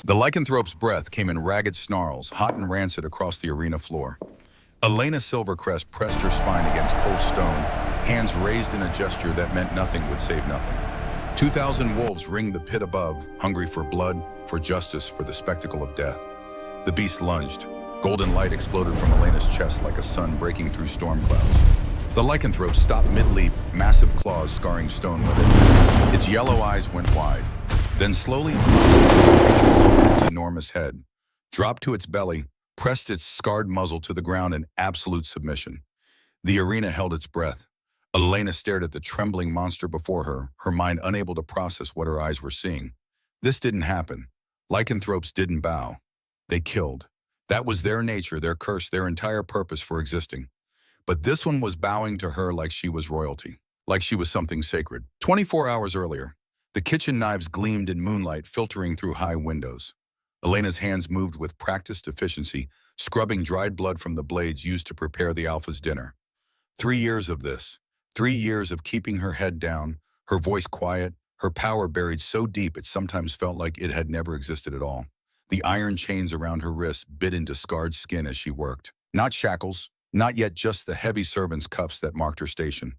The lycanthrope's breath came in ragged snarls, hot and rancid across the arena floor. Elena Silvercrest pressed her spine against cold stone, hands raised in a gesture that meant nothing would save nothing. 2,000 wolves ringed the pit above, hungry for blood, for justice, for the spectacle of death. The beast lunged. Golden light exploded from Elena's chest like a sun breaking through storm clouds. The lycanthrope stopped mid-leap, massive claws scarring stone with it. Its yellow eyes went wide. Then slowly its enormous head, dropped to its belly, pressed its scarred muzzle to the ground in absolute submission. The arena held its breath. Elena stared at the trembling monster before her, her mind unable to process what her eyes were seeing. This didn't happen. Lycanthropes didn't bow. They killed. That was their nature, their curse, their entire purpose for existing. But this one was bowing to her like she was royalty, like she was something sacred. 24 hours earlier, the kitchen knives gleamed in moonlight filtering through high windows. Elena's hands moved with practiced efficiency, scrubbing dried blood from the blades used to prepare the Alpha's dinner. 3 years of this. 3 years of keeping her head down, her voice quiet, her power buried so deep it sometimes felt like it had never existed at all. The iron chains around her wrists bit into scarred skin as she worked. Not shackles, not yet just the heavy servant's cuffs that marked her station.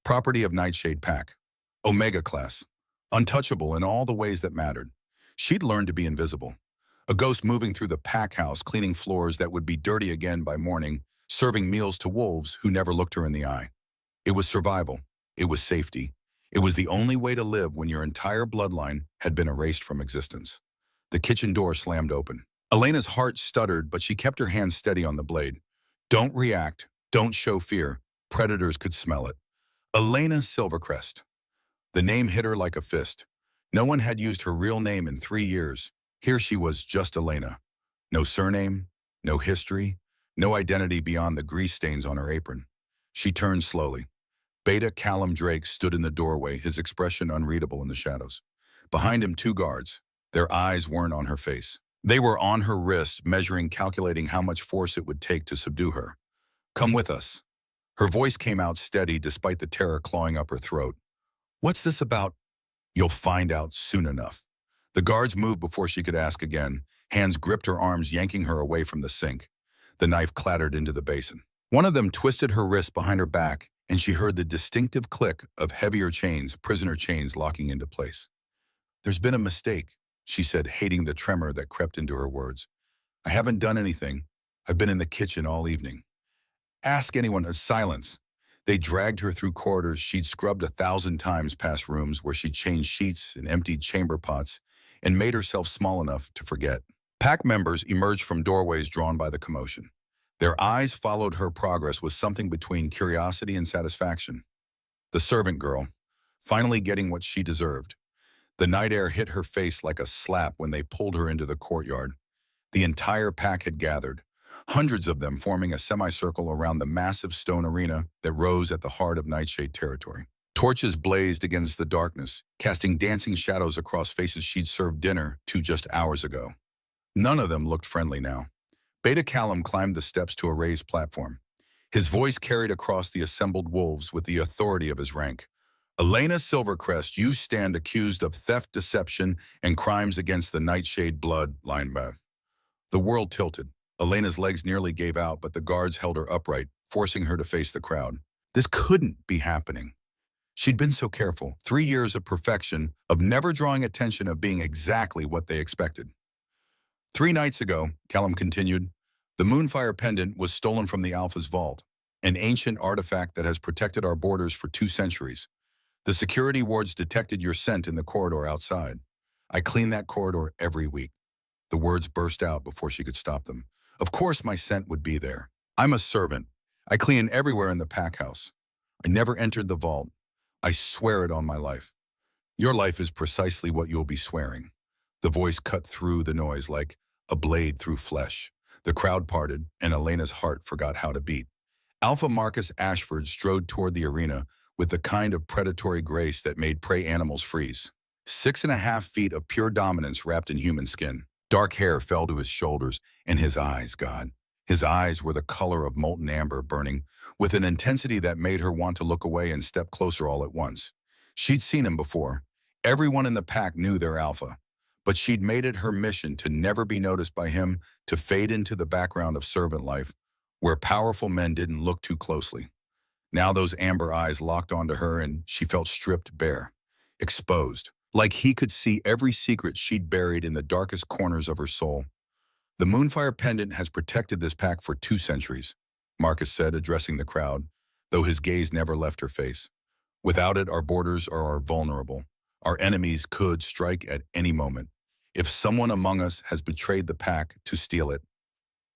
Property of Nightshade Pack. Omega class. Untouchable in all the ways that mattered. She'd learned to be invisible. A ghost moving through the pack house, cleaning floors that would be dirty again by morning, serving meals to wolves who never looked her in the eye. It was survival. It was safety. It was the only way to live when your entire bloodline had been erased from existence. The kitchen door slammed open. Elena's heart stuttered, but she kept her hand steady on the blade. Don't react. Don't show fear. Predators could smell it. Elena Silvercrest. The name hit her like a fist. No one had used her real name in 3 years. Here she was, just Elena. No surname, no history, no identity beyond the grease stains on her apron. She turned slowly. Beta Callum Drake stood in the doorway, his expression unreadable in the shadows. Behind him, 2 guards. Their eyes weren't on her face. They were on her wrists, measuring, calculating how much force it would take to subdue her. Come with us. Her voice came out steady despite the terror clawing up her throat. What's this about? You'll find out soon enough. The guards moved before she could ask again. Hands gripped her arms, yanking her away from the sink. The knife clattered into the basin. One of them twisted her wrist behind her back, and she heard the distinctive click of heavier chains, prisoner chains locking into place. There's been a mistake, she said, hating the tremor that crept into her words. I haven't done anything. I've been in the kitchen all evening. Ask anyone. Silence. They dragged her through corridors she'd scrubbed 1,000 times, past rooms where she'd changed sheets and emptied chamber pots and made herself small enough to forget. Pack members emerged from doorways drawn by the commotion. Their eyes followed her progress with something between curiosity and satisfaction. The servant girl, finally getting what she deserved. The night air hit her face like a slap when they pulled her into the courtyard. The entire pack had gathered, hundreds of them forming a semicircle around the massive stone arena that rose at the heart of Nightshade territory. Torches blazed against the darkness, casting dancing shadows across faces she'd served dinner to just hours ago. None of them looked friendly now. Beta Callum climbed the steps to a raised platform. His voice carried across the assembled wolves with the authority of his rank. Elena Silvercrest, you stand accused of theft, deception, and crimes against the Nightshade bloodline. The world tilted. Elena's legs nearly gave out, but the guards held her upright, forcing her to face the crowd. This couldn't be happening. She'd been so careful. 3 years of perfection, of never drawing attention, of being exactly what they expected. 3 nights ago, Callum continued, the Moonfire Pendant was stolen from the Alpha's vault, an ancient artifact that has protected our borders for 2 centuries. The security wards detected your scent in the corridor outside. I clean that corridor every week. The words burst out before she could stop them. Of course my scent would be there. I'm a servant. I clean everywhere in the pack house. I never entered the vault. I swear it on my life. Your life is precisely what you'll be swearing. The voice cut through the noise like a blade through flesh. The crowd parted, and Elena's heart forgot how to beat. Alpha Marcus Ashford strode toward the arena with the kind of predatory grace that made prey animals freeze. 6.5 feet of pure dominance wrapped in human skin. Dark hair fell to his shoulders, and his eyes, God. His eyes were the color of molten amber, burning with an intensity that made her want to look away and step closer all at once. She'd seen him before. Everyone in the pack knew their Alpha. but she'd made it her mission to never be noticed by him, to fade into the background of servant life, where powerful men didn't look too closely. Now those amber eyes locked onto her and she felt stripped bare, exposed, like he could see every secret she'd buried in the darkest corners of her soul. The Moonfire pendant has protected this pack for 2 centuries, Marcus said, addressing the crowd, though his gaze never left her face. Without it, our borders are vulnerable. Our enemies could strike at any moment. If someone among us has betrayed the pack to steal it.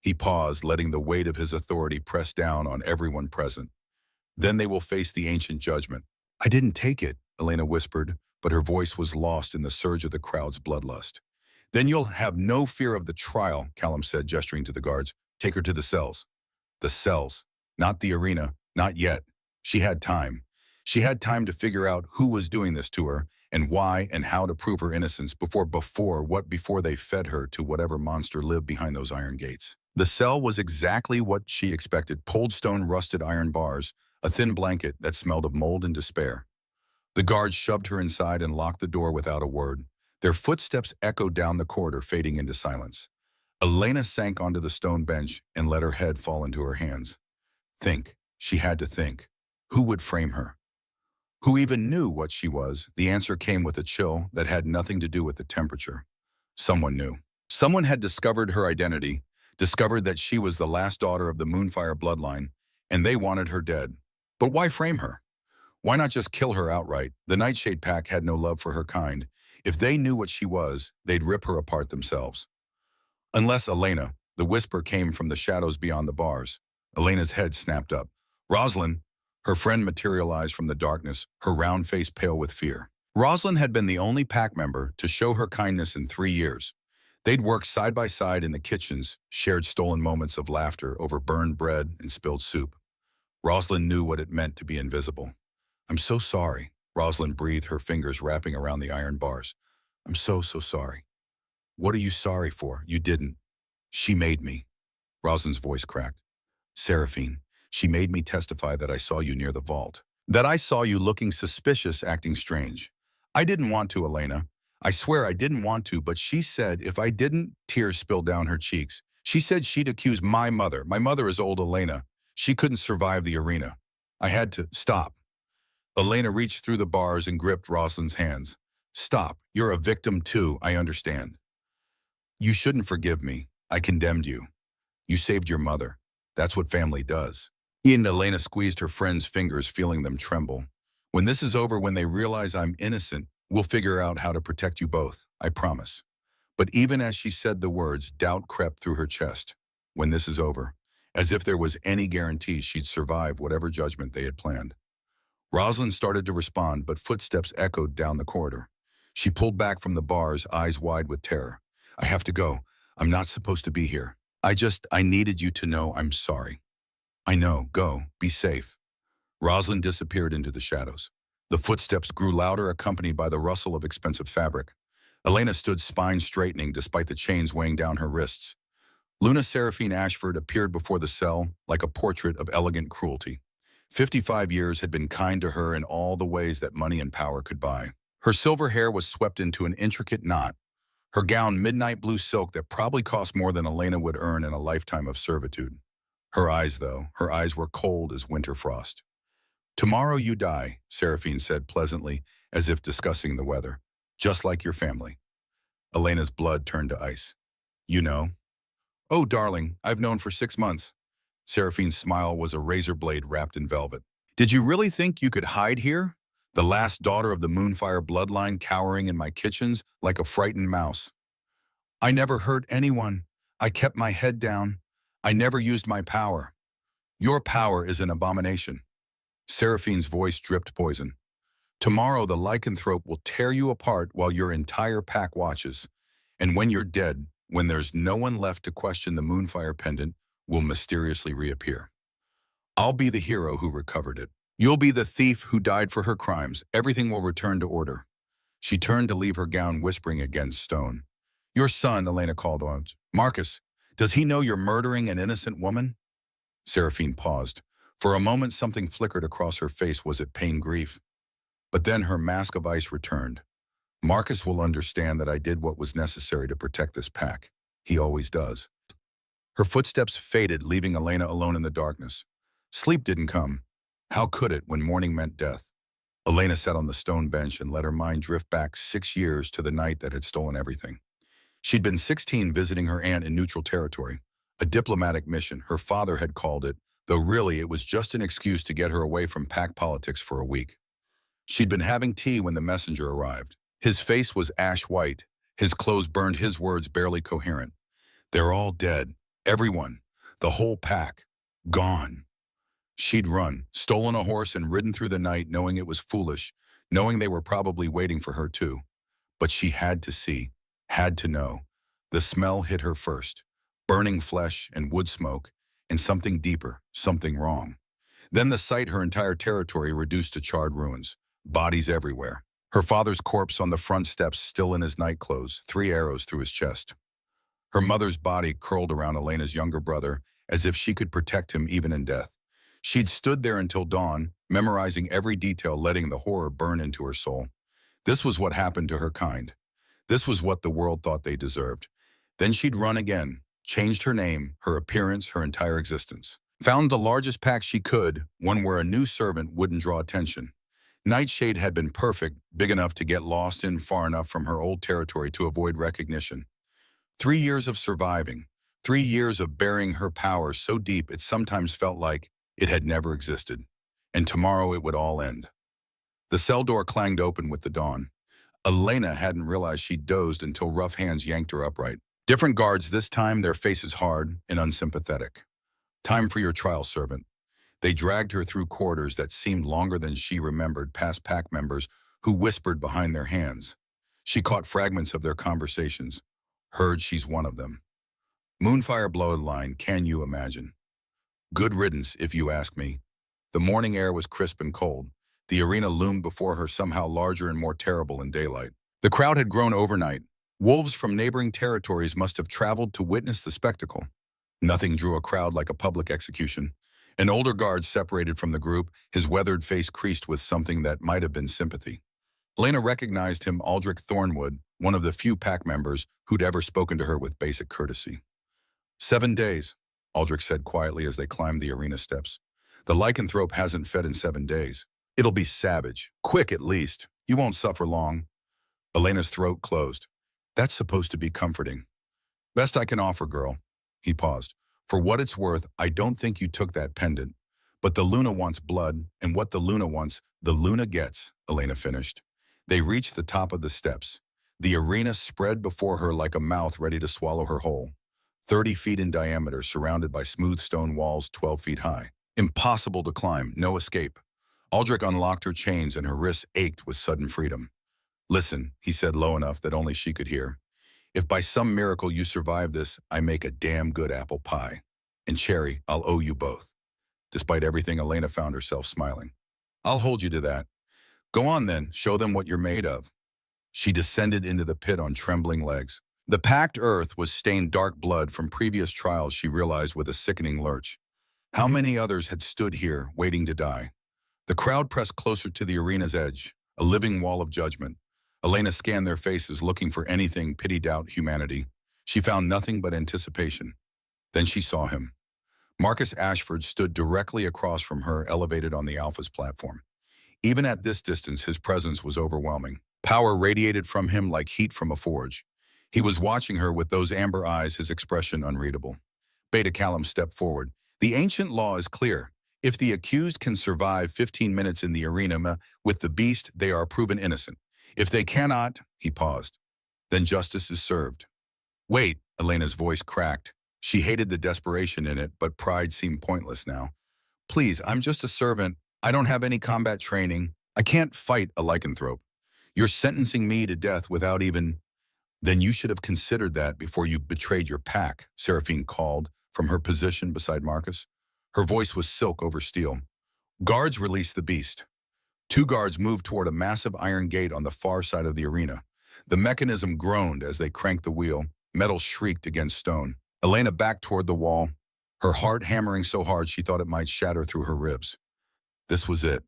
He paused, letting the weight of his authority press down on everyone present. Then they will face the ancient judgment. I didn't take it, Elena whispered, but her voice was lost in the surge of the crowd's bloodlust. Then you'll have no fear of the trial, Callum said, gesturing to the guards. Take her to the cells. The cells, not the arena, not yet. She had time. She had time to figure out who was doing this to her, and why and how to prove her innocence before they fed her to whatever monster lived behind those iron gates. The cell was exactly what she expected: cold stone, rusted iron bars, a thin blanket that smelled of mold and despair. The guards shoved her inside and locked the door without a word. Their footsteps echoed down the corridor, fading into silence. Elena sank onto the stone bench and let her head fall into her hands. Think. She had to think. Who would frame her? Who even knew what she was? The answer came with a chill that had nothing to do with the temperature. Someone knew. Someone had discovered her identity, discovered that she was the last daughter of the Moonfire bloodline, and they wanted her dead. But why frame her? Why not just kill her outright? The Nightshade Pack had no love for her kind. If they knew what she was, they'd rip her apart themselves. Unless Elena, the whisper came from the shadows beyond the bars. Elena's head snapped up. Rosalind, her friend, materialized from the darkness, her round face pale with fear. Rosalind had been the only pack member to show her kindness in 3 years. They'd worked side by side in the kitchens, shared stolen moments of laughter over burned bread and spilled soup. Rosalind knew what it meant to be invisible. I'm so sorry, Rosalind breathed, her fingers wrapping around the iron bars. I'm so sorry. What are you sorry for? You didn't. She made me. Rosalind's voice cracked. Seraphine, she made me testify that I saw you near the vault. That I saw you looking suspicious, acting strange. I didn't want to, Elena. I swear I didn't want to, but she said if I didn't, tears spilled down her cheeks. She said she'd accuse my mother. My mother is old Elena. She couldn't survive the arena. I had to stop. Elena reached through the bars and gripped Rosalind's hands. Stop. You're a victim too, I understand. You shouldn't forgive me. I condemned you. You saved your mother. That's what family does. Elena squeezed her friend's fingers, feeling them tremble. When this is over, when they realize I'm innocent, we'll figure out how to protect you both, I promise. But even as she said the words, doubt crept through her chest. When this is over, as if there was any guarantee she'd survive whatever judgment they had planned. Rosalind started to respond, but footsteps echoed down the corridor. She pulled back from the bars, eyes wide with terror. I have to go. I'm not supposed to be here. I needed you to know I'm sorry. I know. Go. Be safe. Rosalind disappeared into the shadows. The footsteps grew louder, accompanied by the rustle of expensive fabric. Elena stood, spine straightening despite the chains weighing down her wrists. Luna Seraphine Ashford appeared before the cell like a portrait of elegant cruelty. 55 years had been kind to her in all the ways that money and power could buy. Her silver hair was swept into an intricate knot. Her gown midnight blue silk that probably cost more than Elena would earn in a lifetime of servitude. Her eyes were cold as winter frost. Tomorrow you die, Seraphine said pleasantly, as if discussing the weather. Just like your family. Elena's blood turned to ice. You know? Oh, darling, I've known for 6 months. Seraphine's smile was a razor blade wrapped in velvet. Did you really think you could hide here? The last daughter of the Moonfire bloodline cowering in my kitchens like a frightened mouse. I never hurt anyone. I kept my head down. I never used my power. Your power is an abomination. Seraphine's voice dripped poison. Tomorrow the lycanthrope will tear you apart while your entire pack watches. And when you're dead, when there's no one left to question, the Moonfire pendant will mysteriously reappear. I'll be the hero who recovered it. You'll be the thief who died for her crimes. Everything will return to order. She turned to leave her gown, whispering against stone. Your son, Elena called on. Marcus, does he know you're murdering an innocent woman? Seraphine paused. For a moment, something flickered across her face. Was it pain, grief? But then her mask of ice returned. Marcus will understand that I did what was necessary to protect this pack. He always does. Her footsteps faded, leaving Elena alone in the darkness. Sleep didn't come. How could it when morning meant death? Elena sat on the stone bench and let her mind drift back 6 years to the night that had stolen everything. She'd been 16 visiting her aunt in neutral territory. A diplomatic mission, her father had called it, though really it was just an excuse to get her away from pack politics for a week. She'd been having tea when the messenger arrived. His face was ash white, his clothes burned, his words barely coherent. They're all dead. Everyone. The whole pack. Gone. She'd run, stolen a horse and ridden through the night knowing it was foolish, knowing they were probably waiting for her too. But she had to see, had to know. The smell hit her first. Burning flesh and wood smoke, and something deeper, something wrong. Then the sight, her entire territory reduced to charred ruins. Bodies everywhere. Her father's corpse on the front steps still in his nightclothes, 3 arrows through his chest. Her mother's body curled around Elena's younger brother, as if she could protect him even in death. She'd stood there until dawn, memorizing every detail, letting the horror burn into her soul. This was what happened to her kind. This was what the world thought they deserved. Then she'd run again, changed her name, her appearance, her entire existence. Found the largest pack she could, one where a new servant wouldn't draw attention. Nightshade had been perfect, big enough to get lost in, far enough from her old territory to avoid recognition. 3 years of surviving, 3 years of burying her power so deep it sometimes felt like it had never existed. And tomorrow it would all end. The cell door clanged open with the dawn. Elena hadn't realized she'd dozed until rough hands yanked her upright. Different guards this time, their faces hard and unsympathetic. Time for your trial, servant. They dragged her through corridors that seemed longer than she remembered, past pack members who whispered behind their hands. She caught fragments of their conversations. Heard she's one of them. Moonfire bloodline, can you imagine? Good riddance, if you ask me. The morning air was crisp and cold. The arena loomed before her, somehow larger and more terrible in daylight. The crowd had grown overnight. Wolves from neighboring territories must have traveled to witness the spectacle. Nothing drew a crowd like a public execution. An older guard separated from the group, his weathered face creased with something that might have been sympathy. Elena recognized him, Aldrich Thornwood, one of the few pack members who'd ever spoken to her with basic courtesy. 7 days, Aldrich said quietly as they climbed the arena steps. The lycanthrope hasn't fed in 7 days. It'll be savage. Quick, at least. You won't suffer long. Elena's throat closed. That's supposed to be comforting. Best I can offer, girl. He paused. For what it's worth, I don't think you took that pendant. But the Luna wants blood, and what the Luna wants, the Luna gets, Elena finished. They reached the top of the steps. The arena spread before her like a mouth ready to swallow her whole. 30 feet in diameter, surrounded by smooth stone walls 12 feet high. Impossible to climb, no escape. Aldrich unlocked her chains and her wrists ached with sudden freedom. Listen, he said low enough that only she could hear. If by some miracle you survive this, I make a damn good apple pie. And Cherry, I'll owe you both. Despite everything, Elena found herself smiling. I'll hold you to that. Go on then, show them what you're made of. She descended into the pit on trembling legs. The packed earth was stained dark blood from previous trials, she realized with a sickening lurch. How many others had stood here, waiting to die? The crowd pressed closer to the arena's edge, a living wall of judgment. Elena scanned their faces, looking for anything, pity, doubt, humanity. She found nothing but anticipation. Then she saw him. Marcus Ashford stood directly across from her, elevated on the Alpha's platform. Even at this distance, his presence was overwhelming. Power radiated from him like heat from a forge. He was watching her with those amber eyes, his expression unreadable. Beta Callum stepped forward. The ancient law is clear. If the accused can survive 15 minutes in the arena with the beast, they are proven innocent. If they cannot, he paused, then justice is served. Wait, Elena's voice cracked. She hated the desperation in it, but pride seemed pointless now. Please, I'm just a servant. I don't have any combat training. I can't fight a lycanthrope. You're sentencing me to death without even... Then you should have considered that before you betrayed your pack, Seraphine called from her position beside Marcus. Her voice was silk over steel. Guards released the beast. 2 guards moved toward a massive iron gate on the far side of the arena. The mechanism groaned as they cranked the wheel. Metal shrieked against stone. Elena backed toward the wall, her heart hammering so hard she thought it might shatter through her ribs. This was it.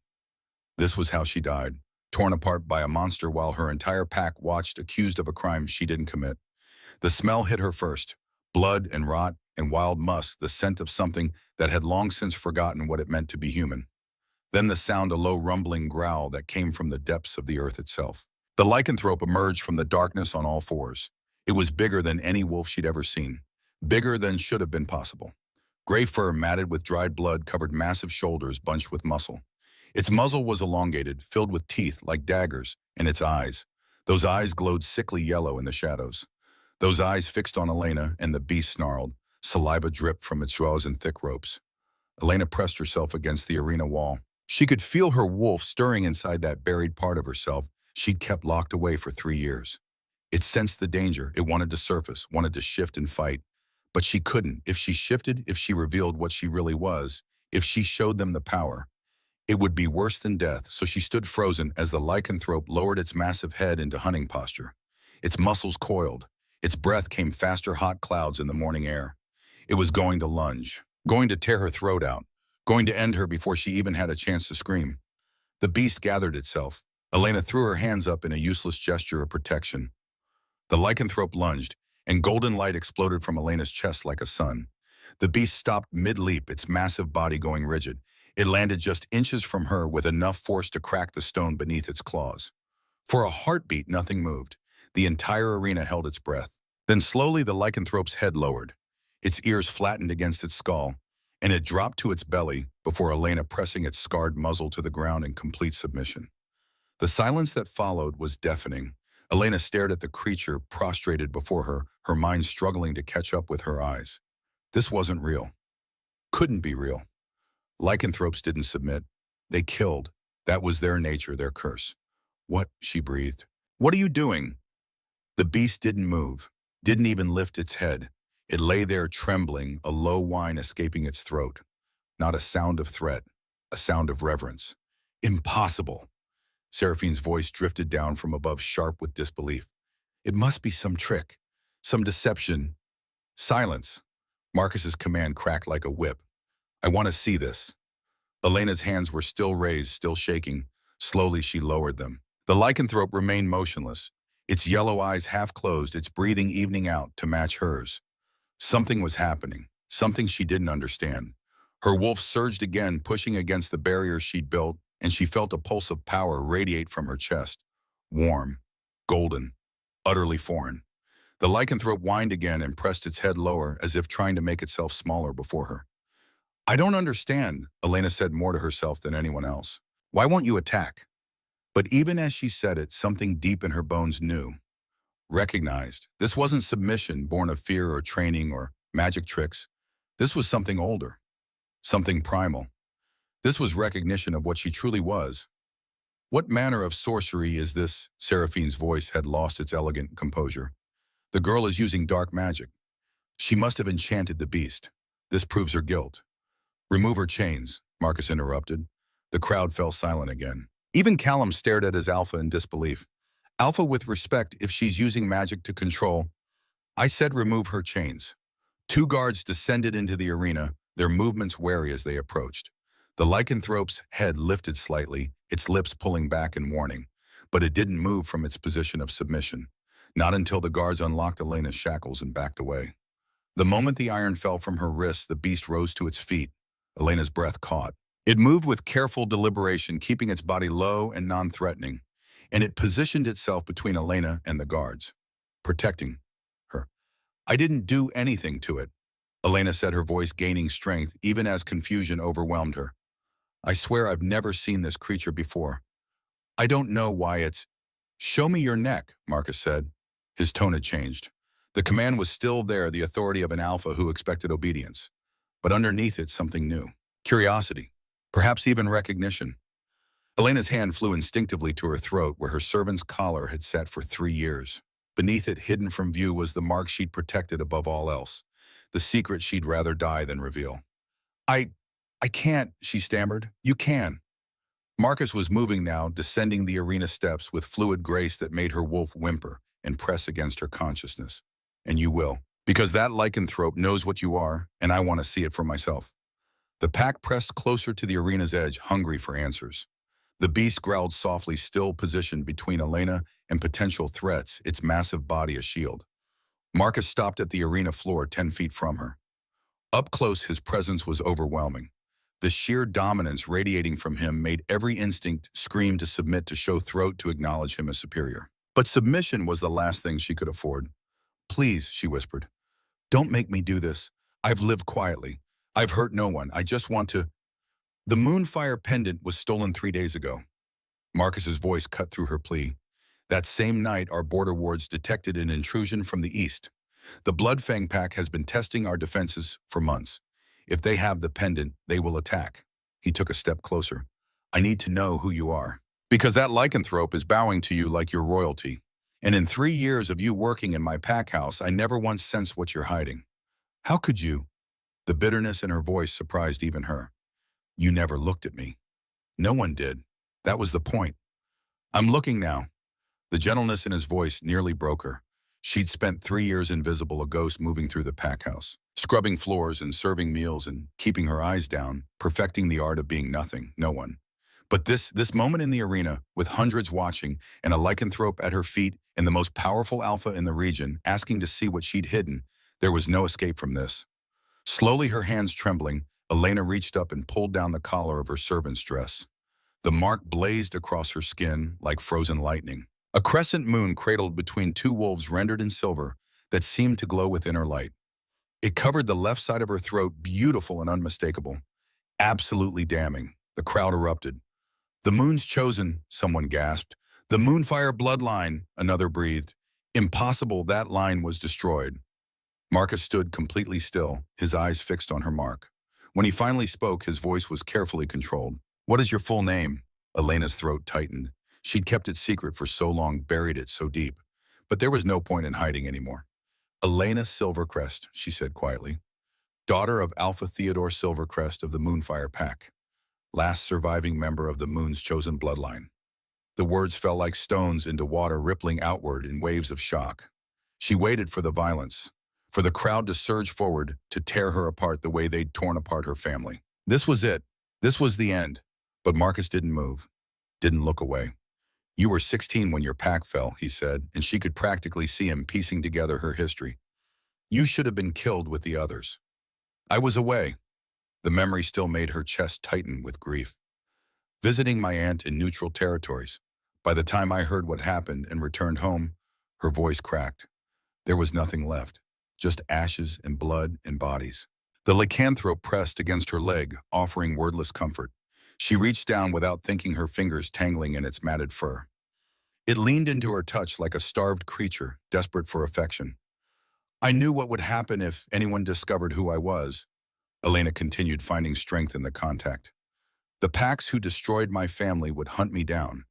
This was how she died. torn apart by a monster while her entire pack watched, accused of a crime she didn't commit. The smell hit her first, blood and rot and wild musk, the scent of something that had long since forgotten what it meant to be human. Then the sound, a low rumbling growl that came from the depths of the earth itself. The lycanthrope emerged from the darkness on all fours. It was bigger than any wolf she'd ever seen, bigger than should have been possible. Gray fur matted with dried blood covered massive shoulders bunched with muscle. Its muzzle was elongated, filled with teeth like daggers, and its eyes. Those eyes glowed sickly yellow in the shadows. Those eyes fixed on Elena, and the beast snarled. Saliva dripped from its jaws and thick ropes. Elena pressed herself against the arena wall. She could feel her wolf stirring inside that buried part of herself she'd kept locked away for 3 years. It sensed the danger. It wanted to surface, wanted to shift and fight. But she couldn't. If she shifted, if she revealed what she really was, if she showed them the power, it would be worse than death. So she stood frozen as the lycanthrope lowered its massive head into hunting posture. Its muscles coiled. Its breath came faster, hot clouds in the morning air. It was going to lunge, going to tear her throat out, going to end her before she even had a chance to scream. The beast gathered itself. Elena threw her hands up in a useless gesture of protection. The lycanthrope lunged, and golden light exploded from Elena's chest like a sun. The beast stopped mid-leap, its massive body going rigid. It landed just inches from her with enough force to crack the stone beneath its claws. For a heartbeat, nothing moved. The entire arena held its breath. Then slowly the lycanthrope's head lowered. Its ears flattened against its skull, and it dropped to its belly before Elena pressing its scarred muzzle to the ground in complete submission. The silence that followed was deafening. Elena stared at the creature prostrated before her, her mind struggling to catch up with her eyes. This wasn't real. Couldn't be real. Lycanthropes didn't submit. They killed. That was their nature, their curse. What? She breathed. What are you doing? The beast didn't move, didn't even lift its head. It lay there trembling, a low whine escaping its throat. Not a sound of threat, a sound of reverence. Impossible. Seraphine's voice drifted down from above, sharp with disbelief. It must be some trick, some deception. Silence. Marcus's command cracked like a whip. I want to see this. Elena's hands were still raised, still shaking. Slowly she lowered them. The lycanthrope remained motionless, its yellow eyes half closed, its breathing evening out to match hers. Something was happening, something she didn't understand. Her wolf surged again, pushing against the barrier she'd built, and she felt a pulse of power radiate from her chest. Warm, golden, utterly foreign. The lycanthrope whined again and pressed its head lower as if trying to make itself smaller before her. I don't understand, Elena said more to herself than anyone else. Why won't you attack? But even as she said it, something deep in her bones knew, recognized. This wasn't submission born of fear or training or magic tricks. This was something older, something primal. This was recognition of what she truly was. What manner of sorcery is this? Seraphine's voice had lost its elegant composure. The girl is using dark magic. She must have enchanted the beast. This proves her guilt. Remove her chains, Marcus interrupted. The crowd fell silent again. Even Callum stared at his Alpha in disbelief. Alpha with respect if she's using magic to control. I said remove her chains. 2 guards descended into the arena, their movements wary as they approached. The lycanthrope's head lifted slightly, its lips pulling back in warning, but it didn't move from its position of submission. Not until the guards unlocked Elena's shackles and backed away. The moment the iron fell from her wrists, the beast rose to its feet. Elena's breath caught. It moved with careful deliberation, keeping its body low and non-threatening, and it positioned itself between Elena and the guards, protecting her. I didn't do anything to it, Elena said, her voice gaining strength even as confusion overwhelmed her. I swear I've never seen this creature before. I don't know why it's... Show me your neck, Marcus said. His tone had changed. The command was still there, the authority of an alpha who expected obedience. But underneath it, something new. Curiosity. Perhaps even recognition. Elena's hand flew instinctively to her throat where her servant's collar had sat for 3 years. Beneath it, hidden from view, was the mark she'd protected above all else. The secret she'd rather die than reveal. I can't, she stammered. You can. Marcus was moving now, descending the arena steps with fluid grace that made her wolf whimper and press against her consciousness. And you will. Because that lycanthrope knows what you are, and I want to see it for myself. The pack pressed closer to the arena's edge, hungry for answers. The beast growled softly, still positioned between Elena and potential threats, its massive body a shield. Marcus stopped at the arena floor 10 feet from her. Up close, his presence was overwhelming. The sheer dominance radiating from him made every instinct scream to submit, to show throat, to acknowledge him as superior. But submission was the last thing she could afford. "Please," she whispered, "don't make me do this. I've lived quietly. I've hurt no one. I just want to—" "The Moonfire pendant was stolen 3 days ago." Marcus's voice cut through her plea. "That same night, our border wards detected an intrusion from the east. The Bloodfang pack has been testing our defenses for months. If they have the pendant, they will attack." He took a step closer. "I need to know who you are. Because that lycanthrope is bowing to you like your royalty. And in 3 years of you working in my pack house, I never once sensed what you're hiding. How could you?" The bitterness in her voice surprised even her. "You never looked at me." "No one did. That was the point. I'm looking now." The gentleness in his voice nearly broke her. She'd spent 3 years invisible, a ghost moving through the pack house, scrubbing floors and serving meals and keeping her eyes down, perfecting the art of being nothing, no one. But this moment in the arena, with hundreds watching and a lycanthrope at her feet and the most powerful alpha in the region asking to see what she'd hidden, there was no escape from this. Slowly, her hands trembling, Elena reached up and pulled down the collar of her servant's dress. The mark blazed across her skin like frozen lightning. A crescent moon cradled between two wolves rendered in silver that seemed to glow within her light. It covered the left side of her throat, beautiful and unmistakable. Absolutely damning. The crowd erupted. "The moon's chosen," someone gasped. "The Moonfire bloodline," another breathed. "Impossible, that line was destroyed." Marcus stood completely still, his eyes fixed on her mark. When he finally spoke, his voice was carefully controlled. "What is your full name?" Elena's throat tightened. She'd kept it secret for so long, buried it so deep. But there was no point in hiding anymore. "Elena Silvercrest," she said quietly. "Daughter of Alpha Theodore Silvercrest of the Moonfire Pack. Last surviving member of the Moon's chosen bloodline." The words fell like stones into water, rippling outward in waves of shock. She waited for the violence, for the crowd to surge forward to tear her apart the way they'd torn apart her family. This was it. This was the end. But Marcus didn't move, didn't look away. "You were 16 when your pack fell," he said, and she could practically see him piecing together her history. "You should have been killed with the others." "I was away." The memory still made her chest tighten with grief. "Visiting my aunt in neutral territories. By the time I heard what happened and returned home," her voice cracked. "There was nothing left, just ashes and blood and bodies." The lycanthrope pressed against her leg, offering wordless comfort. She reached down without thinking, her fingers tangling in its matted fur. It leaned into her touch like a starved creature, desperate for affection. "I knew what would happen if anyone discovered who I was," Elena continued, finding strength in the contact. "The packs who destroyed my family would hunt me down.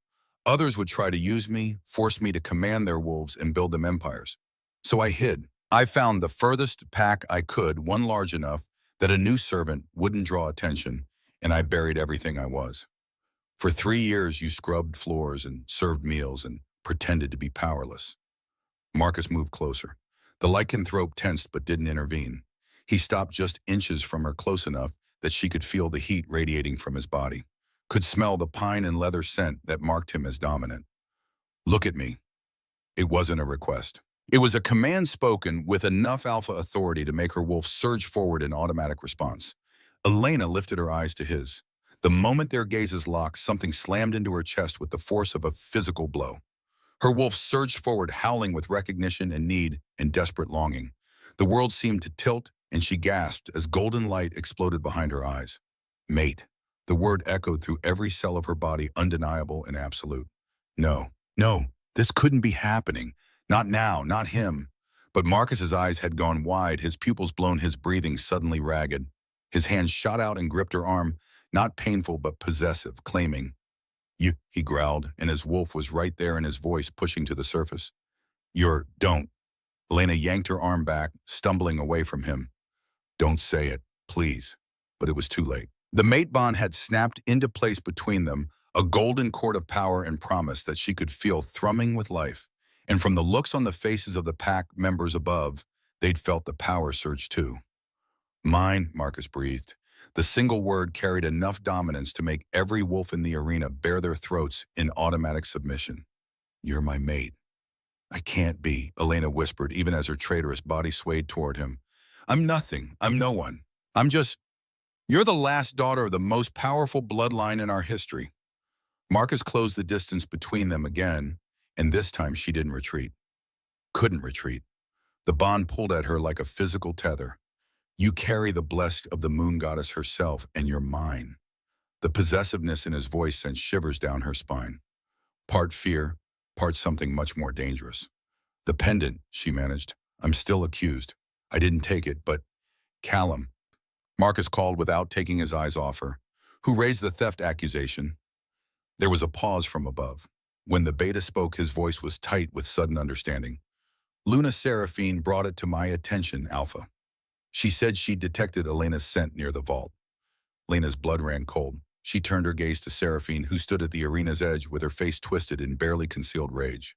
Others would try to use me, force me to command their wolves and build them empires. So I hid. I found the furthest pack I could, one large enough that a new servant wouldn't draw attention, and I buried everything I was. For 3 years, you scrubbed floors and served meals and pretended to be powerless." Marcus moved closer. The lycanthrope tensed but didn't intervene. He stopped just inches from her, close enough that she could feel the heat radiating from his body, could smell the pine and leather scent that marked him as dominant. "Look at me." It wasn't a request. It was a command spoken with enough alpha authority to make her wolf surge forward in automatic response. Elena lifted her eyes to his. The moment their gazes locked, something slammed into her chest with the force of a physical blow. Her wolf surged forward, howling with recognition and need and desperate longing. The world seemed to tilt, and she gasped as golden light exploded behind her eyes. "Mate." The word echoed through every cell of her body, undeniable and absolute. No, no, this couldn't be happening. Not now, not him. But Marcus's eyes had gone wide, his pupils blown, his breathing suddenly ragged. His hand shot out and gripped her arm, not painful but possessive, claiming. "You," he growled, and his wolf was right there in his voice, pushing to the surface. Don't." Elena yanked her arm back, stumbling away from him. "Don't say it, please." But it was too late. The mate bond had snapped into place between them, a golden cord of power and promise that she could feel thrumming with life. And from the looks on the faces of the pack members above, they'd felt the power surge too. "Mine," Marcus breathed. The single word carried enough dominance to make every wolf in the arena bare their throats in automatic submission. "You're my mate." "I can't be," Elena whispered, even as her traitorous body swayed toward him. "I'm nothing. I'm no one. I'm just... You're the last daughter of the most powerful bloodline in our history." Marcus closed the distance between them again, and this time she didn't retreat. Couldn't retreat. The bond pulled at her like a physical tether. "You carry the blessing of the moon goddess herself, and you're mine." The possessiveness in his voice sent shivers down her spine. Part fear, part something much more dangerous. "The pendant," she managed. "I'm still accused. I didn't take it, but..." "Callum," Marcus called without taking his eyes off her. "Who raised the theft accusation?" There was a pause from above. When the beta spoke, his voice was tight with sudden understanding. "Luna Seraphine brought it to my attention, Alpha. She said she detected Elena's scent near the vault." Lena's blood ran cold. She turned her gaze to Seraphine, who stood at the arena's edge with her face twisted in barely concealed rage.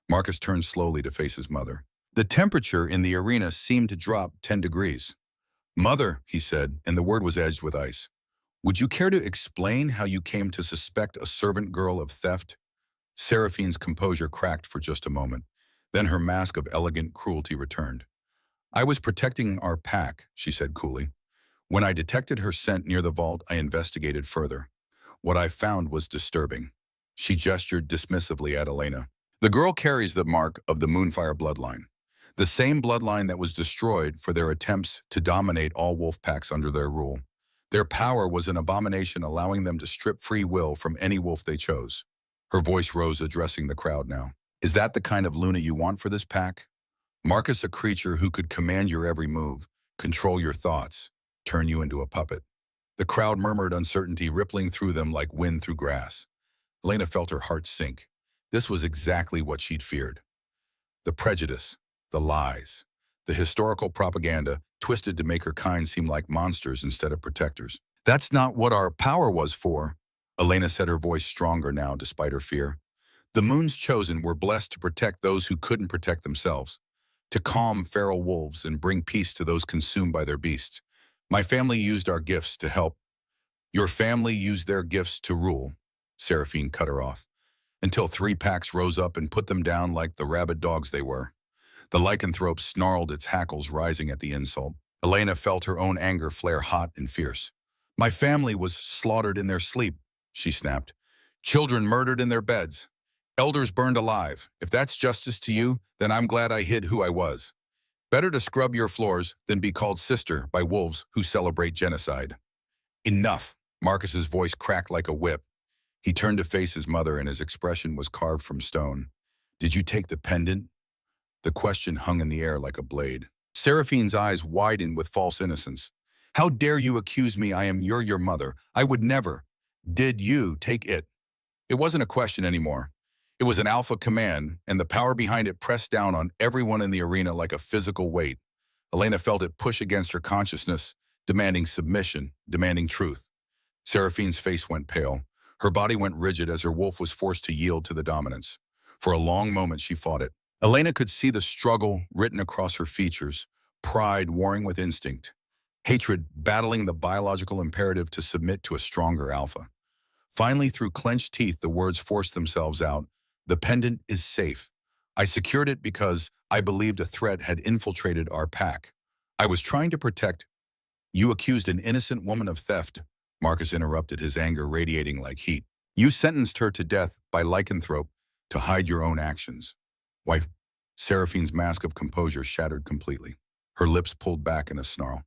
Marcus turned slowly to face his mother. The temperature in the arena seemed to drop 10 degrees. "Mother," he said, and the word was edged with ice. "Would you care to explain how you came to suspect a servant girl of theft?" Seraphine's composure cracked for just a moment. Then her mask of elegant cruelty returned. "I was protecting our pack," she said coolly. "When I detected her scent near the vault, I investigated further. What I found was disturbing." She gestured dismissively at Elena. "The girl carries the mark of the Moonfire bloodline. The same bloodline that was destroyed for their attempts to dominate all wolf packs under their rule. Their power was an abomination, allowing them to strip free will from any wolf they chose." Her voice rose, addressing the crowd now. "Is that the kind of Luna you want for this pack? Marcus, a creature who could command your every move, control your thoughts, turn you into a puppet?" The crowd murmured uncertainty, rippling through them like wind through grass. Elena felt her heart sink. This was exactly what she'd feared. The prejudice, the lies, the historical propaganda twisted to make her kind seem like monsters instead of protectors. "That's not what our power was for," Elena said, her voice stronger now despite her fear. "The Moon's chosen were blessed to protect those who couldn't protect themselves, to calm feral wolves and bring peace to those consumed by their beasts. My family used our gifts to help." "Your family used their gifts to rule," Seraphine cut her off, "until 3 packs rose up and put them down like the rabid dogs they were." The lycanthrope snarled, its hackles rising at the insult. Elena felt her own anger flare hot and fierce. "My family was slaughtered in their sleep," she snapped. "Children murdered in their beds. Elders burned alive. If that's justice to you, then I'm glad I hid who I was. Better to scrub your floors than be called sister by wolves who celebrate genocide." "Enough." Marcus's voice cracked like a whip. He turned to face his mother, and his expression was carved from stone. "Did you take the pendant?" The question hung in the air like a blade. Seraphine's eyes widened with false innocence. "How dare you accuse me? I am your mother. I would never." "Did you take it?" It wasn't a question anymore. It was an alpha command, and the power behind it pressed down on everyone in the arena like a physical weight. Elena felt it push against her consciousness, demanding submission, demanding truth. Seraphine's face went pale. Her body went rigid as her wolf was forced to yield to the dominance. For a long moment she fought it. Elena could see the struggle written across her features, pride warring with instinct, hatred battling the biological imperative to submit to a stronger alpha. Finally, through clenched teeth, the words forced themselves out. "The pendant is safe. I secured it because I believed a threat had infiltrated our pack. I was trying to protect..." "You accused an innocent woman of theft," Marcus interrupted, his anger radiating like heat. "You sentenced her to death by lycanthrope to hide your own actions." "Why..." Seraphine's mask of composure shattered completely. Her lips pulled back in a snarl.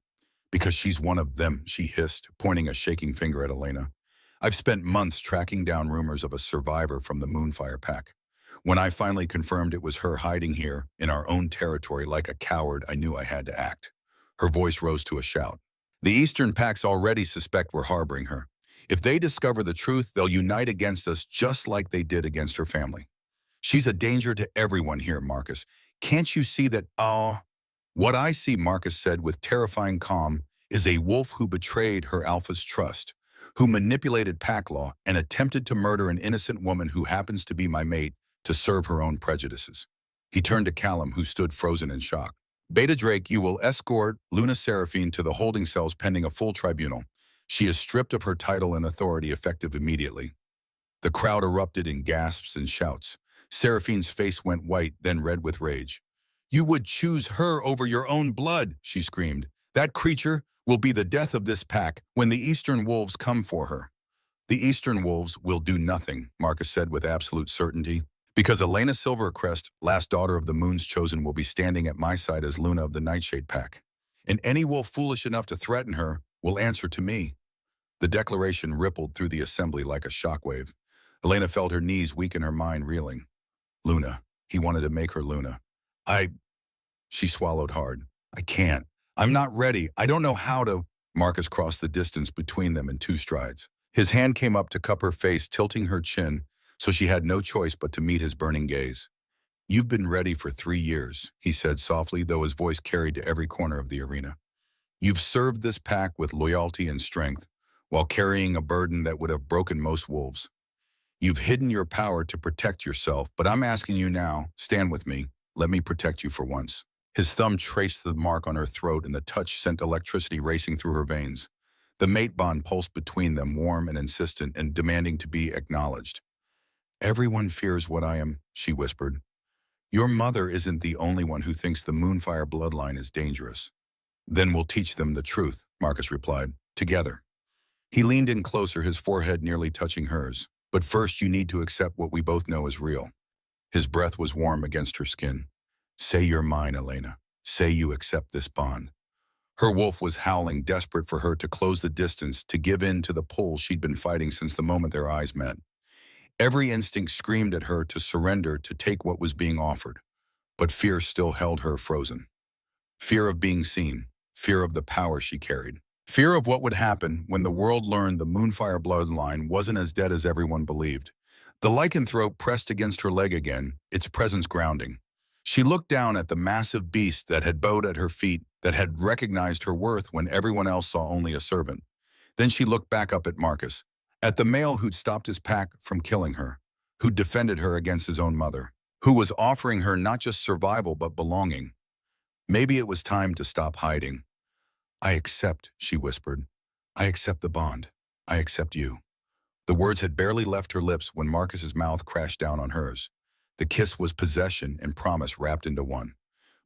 "Because she's one of them," she hissed, pointing a shaking finger at Elena. "I've spent months tracking down rumors of a survivor from the Moonfire pack. When I finally confirmed it was her hiding here in our own territory like a coward, I knew I had to act." Her voice rose to a shout. "The Eastern packs already suspect we're harboring her. If they discover the truth, they'll unite against us just like they did against her family. She's a danger to everyone here, Marcus. Can't you see that?" "Oh." "What I see," Marcus said with terrifying calm, "is a wolf who betrayed her alpha's trust, who manipulated pack law and attempted to murder an innocent woman who happens to be my mate to serve her own prejudices." He turned to Callum, who stood frozen in shock. "Beta Drake, you will escort Luna Seraphine to the holding cells pending a full tribunal. She is stripped of her title and authority effective immediately. The crowd erupted in gasps and shouts. Seraphine's face went white, then red with rage. "You would choose her over your own blood," she screamed. "That creature will be the death of this pack when the Eastern Wolves come for her." "The Eastern Wolves will do nothing," Marcus said with absolute certainty, "because Elena Silvercrest, last daughter of the Moon's Chosen, will be standing at my side as Luna of the Nightshade Pack. And any wolf foolish enough to threaten her will answer to me." The declaration rippled through the assembly like a shockwave. Elena felt her knees weak and her mind reeling. Luna. He wanted to make her Luna. She swallowed hard. "I can't. I'm not ready. I don't know how to." Marcus crossed the distance between them in 2 strides. His hand came up to cup her face, tilting her chin, so she had no choice but to meet his burning gaze. "You've been ready for 3 years," he said softly, though his voice carried to every corner of the arena. "You've served this pack with loyalty and strength, while carrying a burden that would have broken most wolves. You've hidden your power to protect yourself, but I'm asking you now, stand with me. Let me protect you for once." His thumb traced the mark on her throat, and the touch sent electricity racing through her veins. The mate bond pulsed between them, warm and insistent and demanding to be acknowledged. "Everyone fears what I am," she whispered. "Your mother isn't the only one who thinks the Moonfire bloodline is dangerous." "Then we'll teach them the truth," Marcus replied. "Together." He leaned in closer, his forehead nearly touching hers. "But first you need to accept what we both know is real." His breath was warm against her skin. "Say you're mine, Elena. Say you accept this bond." Her wolf was howling, desperate for her to close the distance, to give in to the pull she'd been fighting since the moment their eyes met. Every instinct screamed at her to surrender, to take what was being offered. But fear still held her frozen. Fear of being seen. Fear of the power she carried. Fear of what would happen when the world learned the Moonfire bloodline wasn't as dead as everyone believed. The Lycan throat pressed against her leg again, its presence grounding. She looked down at the massive beast that had bowed at her feet, that had recognized her worth when everyone else saw only a servant. Then she looked back up at Marcus, at the male who'd stopped his pack from killing her, who'd defended her against his own mother, who was offering her not just survival but belonging. Maybe it was time to stop hiding. "I accept," she whispered. "I accept the bond. I accept you." The words had barely left her lips when Marcus's mouth crashed down on hers. The kiss was possession and promise wrapped into one.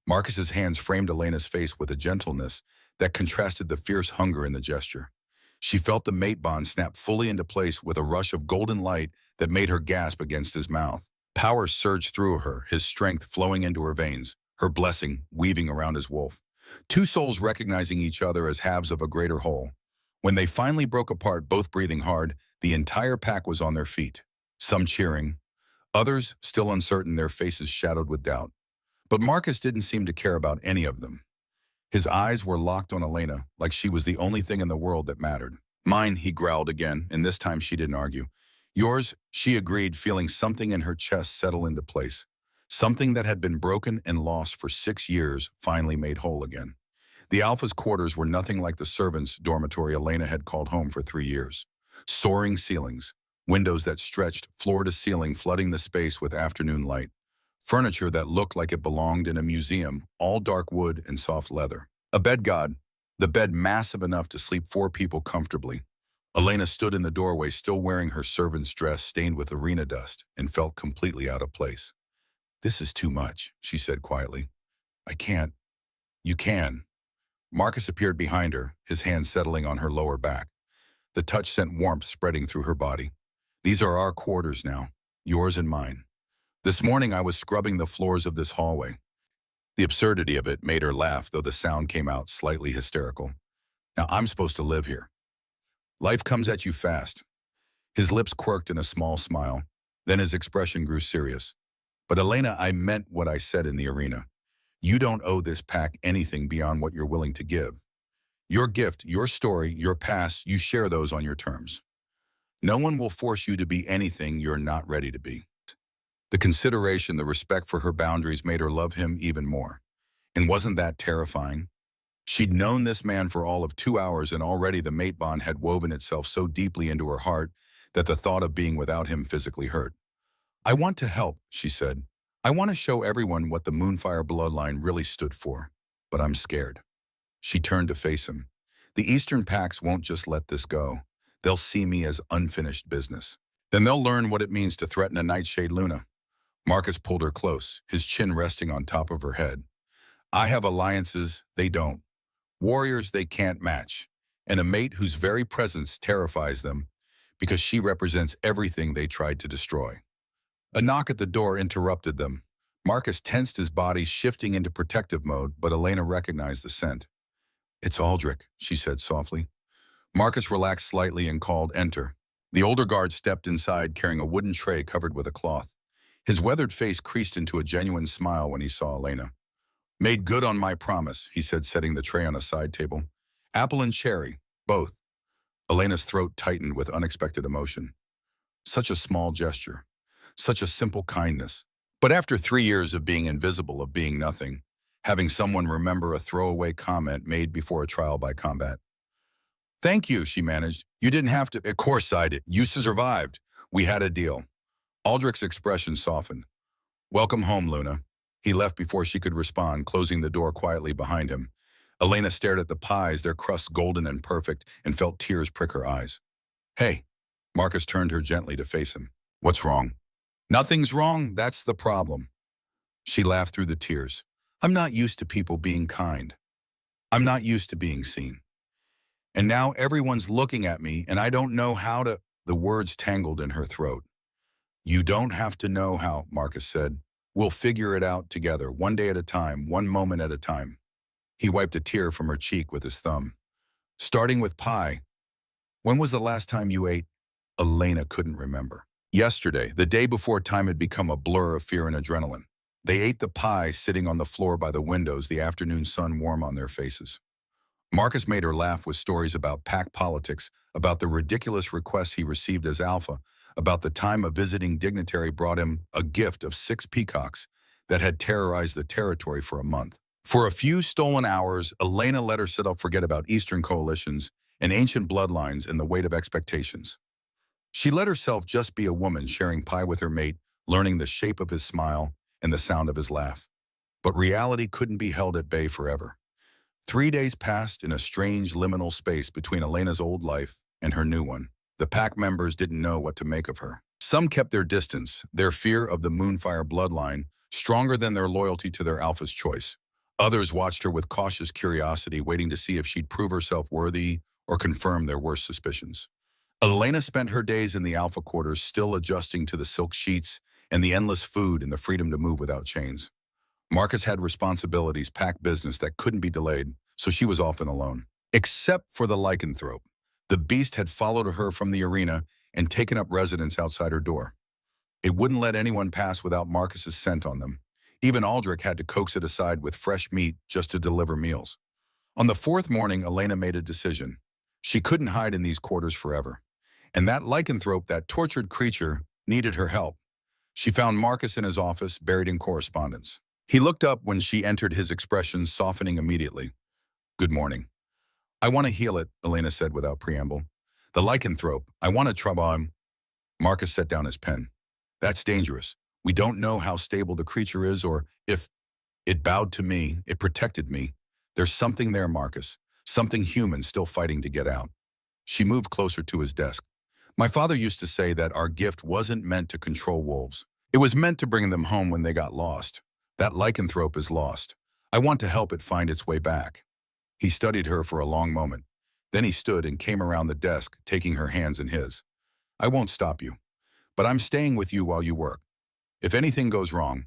Marcus's hands framed Elena's face with a gentleness that contrasted the fierce hunger in the gesture. She felt the mate bond snap fully into place with a rush of golden light that made her gasp against his mouth. Power surged through her, his strength flowing into her veins, her blessing weaving around his wolf. 2 souls recognizing each other as halves of a greater whole. When they finally broke apart, both breathing hard, the entire pack was on their feet. Some cheering, others still uncertain, their faces shadowed with doubt. But Marcus didn't seem to care about any of them. His eyes were locked on Elena, like she was the only thing in the world that mattered. "Mine," he growled again, and this time she didn't argue. "Yours," she agreed, feeling something in her chest settle into place. Something that had been broken and lost for 6 years finally made whole again. The Alpha's quarters were nothing like the servants' dormitory Elena had called home for 3 years. Soaring ceilings, windows that stretched floor to ceiling, flooding the space with afternoon light. Furniture that looked like it belonged in a museum, all dark wood and soft leather. A bed god, the bed massive enough to sleep 4 people comfortably. Elena stood in the doorway, still wearing her servant's dress stained with arena dust, and felt completely out of place. "This is too much," she said quietly. "I can't." "You can." Marcus appeared behind her, his hand settling on her lower back. The touch sent warmth spreading through her body. "These are our quarters now, yours and mine. This morning I was scrubbing the floors of this hallway." The absurdity of it made her laugh, though the sound came out slightly hysterical. "Now I'm supposed to live here. Life comes at you fast." His lips quirked in a small smile. Then his expression grew serious. "But Elena, I meant what I said in the arena. You don't owe this pack anything beyond what you're willing to give. Your gift, your story, your past, you share those on your terms. No one will force you to be anything you're not ready to be." The consideration, the respect for her boundaries made her love him even more. And wasn't that terrifying? She'd known this man for all of 2 hours, and already the mate bond had woven itself so deeply into her heart that the thought of being without him physically hurt. "I want to help," she said. "I want to show everyone what the Moonfire bloodline really stood for. But I'm scared." She turned to face him. The Eastern Pax won't just let this go. They'll see me as unfinished business. Then they'll learn what it means to threaten a Nightshade Luna. Marcus pulled her close, his chin resting on top of her head. I have alliances they don't, warriors they can't match, and a mate whose very presence terrifies them because she represents everything they tried to destroy. A knock at the door interrupted them. Marcus tensed his body, shifting into protective mode, but Elena recognized the scent. It's Aldrich, she said softly. Marcus relaxed slightly and called, enter. The older guard stepped inside carrying a wooden tray covered with a cloth. His weathered face creased into a genuine smile when he saw Elena. Made good on my promise, he said, setting the tray on a side table. Apple and cherry, both. Elena's throat tightened with unexpected emotion. Such a small gesture. Such a simple kindness. But after 3 years of being invisible, of being nothing, having someone remember a throwaway comment made before a trial by combat. Thank you, she managed. You didn't have to. Of course I did. You survived. We had a deal. Aldrich's expression softened. Welcome home, Luna. He left before she could respond, closing the door quietly behind him. Elena stared at the pies, their crusts golden and perfect, and felt tears prick her eyes. Hey. Marcus turned her gently to face him. What's wrong? Nothing's wrong. That's the problem. She laughed through the tears. I'm not used to people being kind. I'm not used to being seen. And now everyone's looking at me, and I don't know how to... The words tangled in her throat. You don't have to know how, Marcus said. We'll figure it out together, one day at a time, one moment at a time. He wiped a tear from her cheek with his thumb. Starting with pie. When was the last time you ate? Elena couldn't remember. Yesterday, the day before time had become a blur of fear and adrenaline. They ate the pie sitting on the floor by the windows, the afternoon sun warm on their faces. Marcus made her laugh with stories about pack politics, about the ridiculous requests he received as Alpha, about the time a visiting dignitary brought him a gift of 6 peacocks that had terrorized the territory for a month. For a few stolen hours, Elena let herself forget about Eastern coalitions and ancient bloodlines and the weight of expectations. She let herself just be a woman sharing pie with her mate, learning the shape of his smile and the sound of his laugh. But reality couldn't be held at bay forever. 3 days passed in a strange liminal space between Elena's old life and her new one. The pack members didn't know what to make of her. Some kept their distance, their fear of the Moonfire bloodline stronger than their loyalty to their Alpha's choice. Others watched her with cautious curiosity, waiting to see if she'd prove herself worthy or confirm their worst suspicions. Elena spent her days in the Alpha quarters, still adjusting to the silk sheets and the endless food and the freedom to move without chains. Marcus had responsibilities, pack business that couldn't be delayed, so she was often alone. Except for the lycanthrope. The beast had followed her from the arena and taken up residence outside her door. It wouldn't let anyone pass without Marcus's scent on them. Even Aldrich had to coax it aside with fresh meat just to deliver meals. On the 4th morning, Elena made a decision. She couldn't hide in these quarters forever. And that lycanthrope, that tortured creature, needed her help. She found Marcus in his office, buried in correspondence. He looked up when she entered, his expression softening immediately. Good morning. I want to heal it, Elena said without preamble. The lycanthrope, I want to trouble him. Marcus set down his pen. That's dangerous. We don't know how stable the creature is or if it bowed to me, it protected me. There's something there, Marcus. Something human still fighting to get out. She moved closer to his desk. My father used to say that our gift wasn't meant to control wolves. It was meant to bring them home when they got lost. That lycanthrope is lost. I want to help it find its way back. He studied her for a long moment. Then he stood and came around the desk, taking her hands in his. I won't stop you, but I'm staying with you while you work. If anything goes wrong,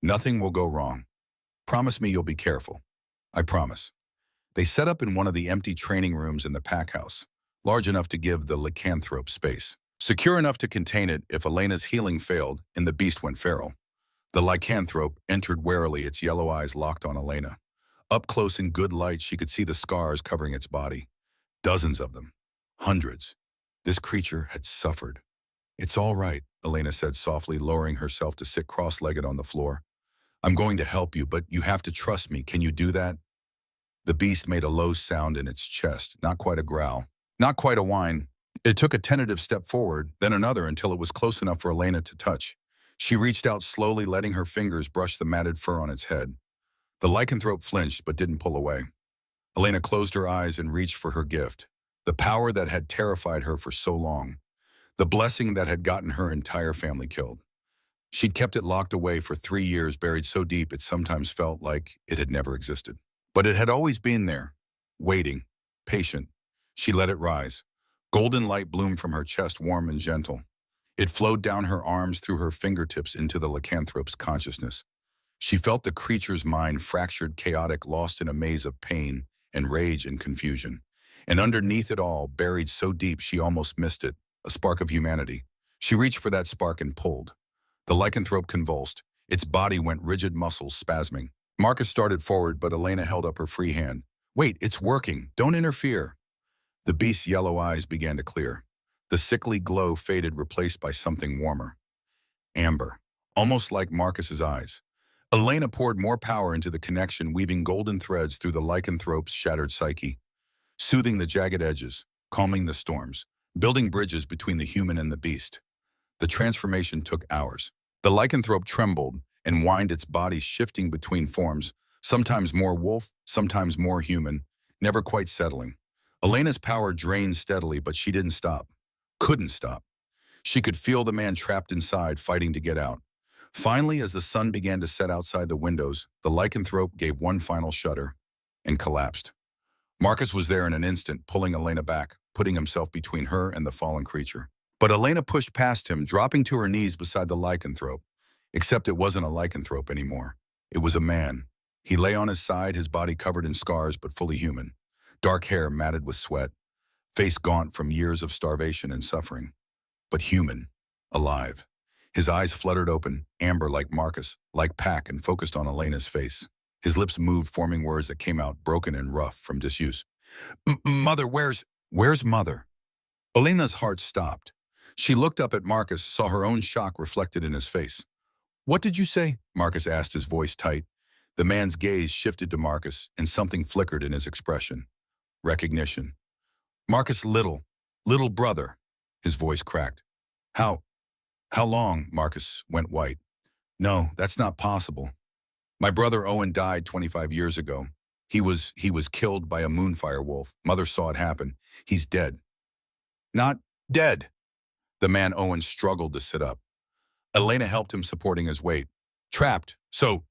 nothing will go wrong. Promise me you'll be careful. I promise. They set up in one of the empty training rooms in the pack house, large enough to give the lycanthrope space, secure enough to contain it if Elena's healing failed and the beast went feral. The lycanthrope entered warily, its yellow eyes locked on Elena. Up close in good light, she could see the scars covering its body. Dozens of them. Hundreds. This creature had suffered. It's all right, Elena said softly, lowering herself to sit cross-legged on the floor. I'm going to help you, but you have to trust me. Can you do that? The beast made a low sound in its chest, not quite a growl, not quite a whine. It took a tentative step forward, then another until it was close enough for Elena to touch. She reached out slowly, letting her fingers brush the matted fur on its head. The lycanthrope flinched but didn't pull away. Elena closed her eyes and reached for her gift, the power that had terrified her for so long, the blessing that had gotten her entire family killed. She'd kept it locked away for 3 years, buried so deep it sometimes felt like it had never existed. But it had always been there, waiting, patient. She let it rise. Golden light bloomed from her chest, warm and gentle. It flowed down her arms, through her fingertips, into the lycanthrope's consciousness. She felt the creature's mind, fractured, chaotic, lost in a maze of pain and rage and confusion. And underneath it all, buried so deep she almost missed it, a spark of humanity. She reached for that spark and pulled. The lycanthrope convulsed. Its body went rigid, muscles spasming. Marcus started forward, but Elena held up her free hand. "Wait, it's working. Don't interfere." The beast's yellow eyes began to clear. The sickly glow faded, replaced by something warmer. Amber, almost like Marcus's eyes. Elena poured more power into the connection, weaving golden threads through the lycanthrope's shattered psyche, soothing the jagged edges, calming the storms, building bridges between the human and the beast. The transformation took hours. The lycanthrope trembled and whined, its body shifting between forms, sometimes more wolf, sometimes more human, never quite settling. Elena's power drained steadily, but she didn't stop. Couldn't stop. She could feel the man trapped inside, fighting to get out. Finally, as the sun began to set outside the windows, the lycanthrope gave one final shudder and collapsed. Marcus was there in an instant, pulling Elena back, putting himself between her and the fallen creature. But Elena pushed past him, dropping to her knees beside the lycanthrope. Except it wasn't a lycanthrope anymore. It was a man. He lay on his side, his body covered in scars but fully human. Dark hair matted with sweat, face gaunt from years of starvation and suffering. But human, alive. His eyes fluttered open, amber like Marcus, like Pac, and focused on Elena's face. His lips moved, forming words that came out broken and rough from disuse. "Mother, where's Mother?" Elena's heart stopped. She looked up at Marcus, saw her own shock reflected in his face. "What did you say?" Marcus asked, his voice tight. The man's gaze shifted to Marcus, and something flickered in his expression. Recognition. "Marcus, little brother." His voice cracked. How long?" Marcus went white. "No, that's not possible. My brother Owen died 25 years ago. He was killed by a moonfire wolf. Mother saw it happen. He's dead." "Not dead." The man Owen struggled to sit up. Elena helped him, supporting his weight. "Trapped. So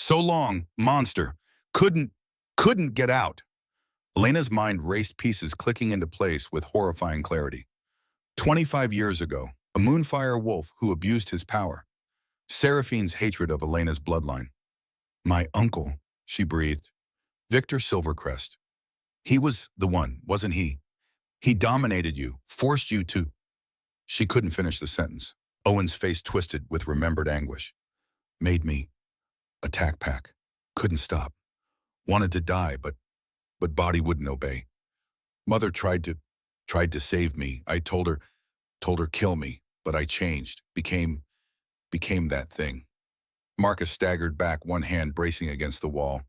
long, monster. Couldn't get out." Elena's mind raced, pieces clicking into place with horrifying clarity. 25 years ago, a moonfire wolf who abused his power. Seraphine's hatred of Elena's bloodline. "My uncle," she breathed. "Victor Silvercrest. He was the one, wasn't he? He dominated you, forced you to—" She couldn't finish the sentence. Owen's face twisted with remembered anguish. "Made me attack Pac. Couldn't stop. Wanted to die, but body wouldn't obey. Mother tried to save me. I told her kill me, but I changed, became that thing." Marcus staggered back, one hand bracing against the wall.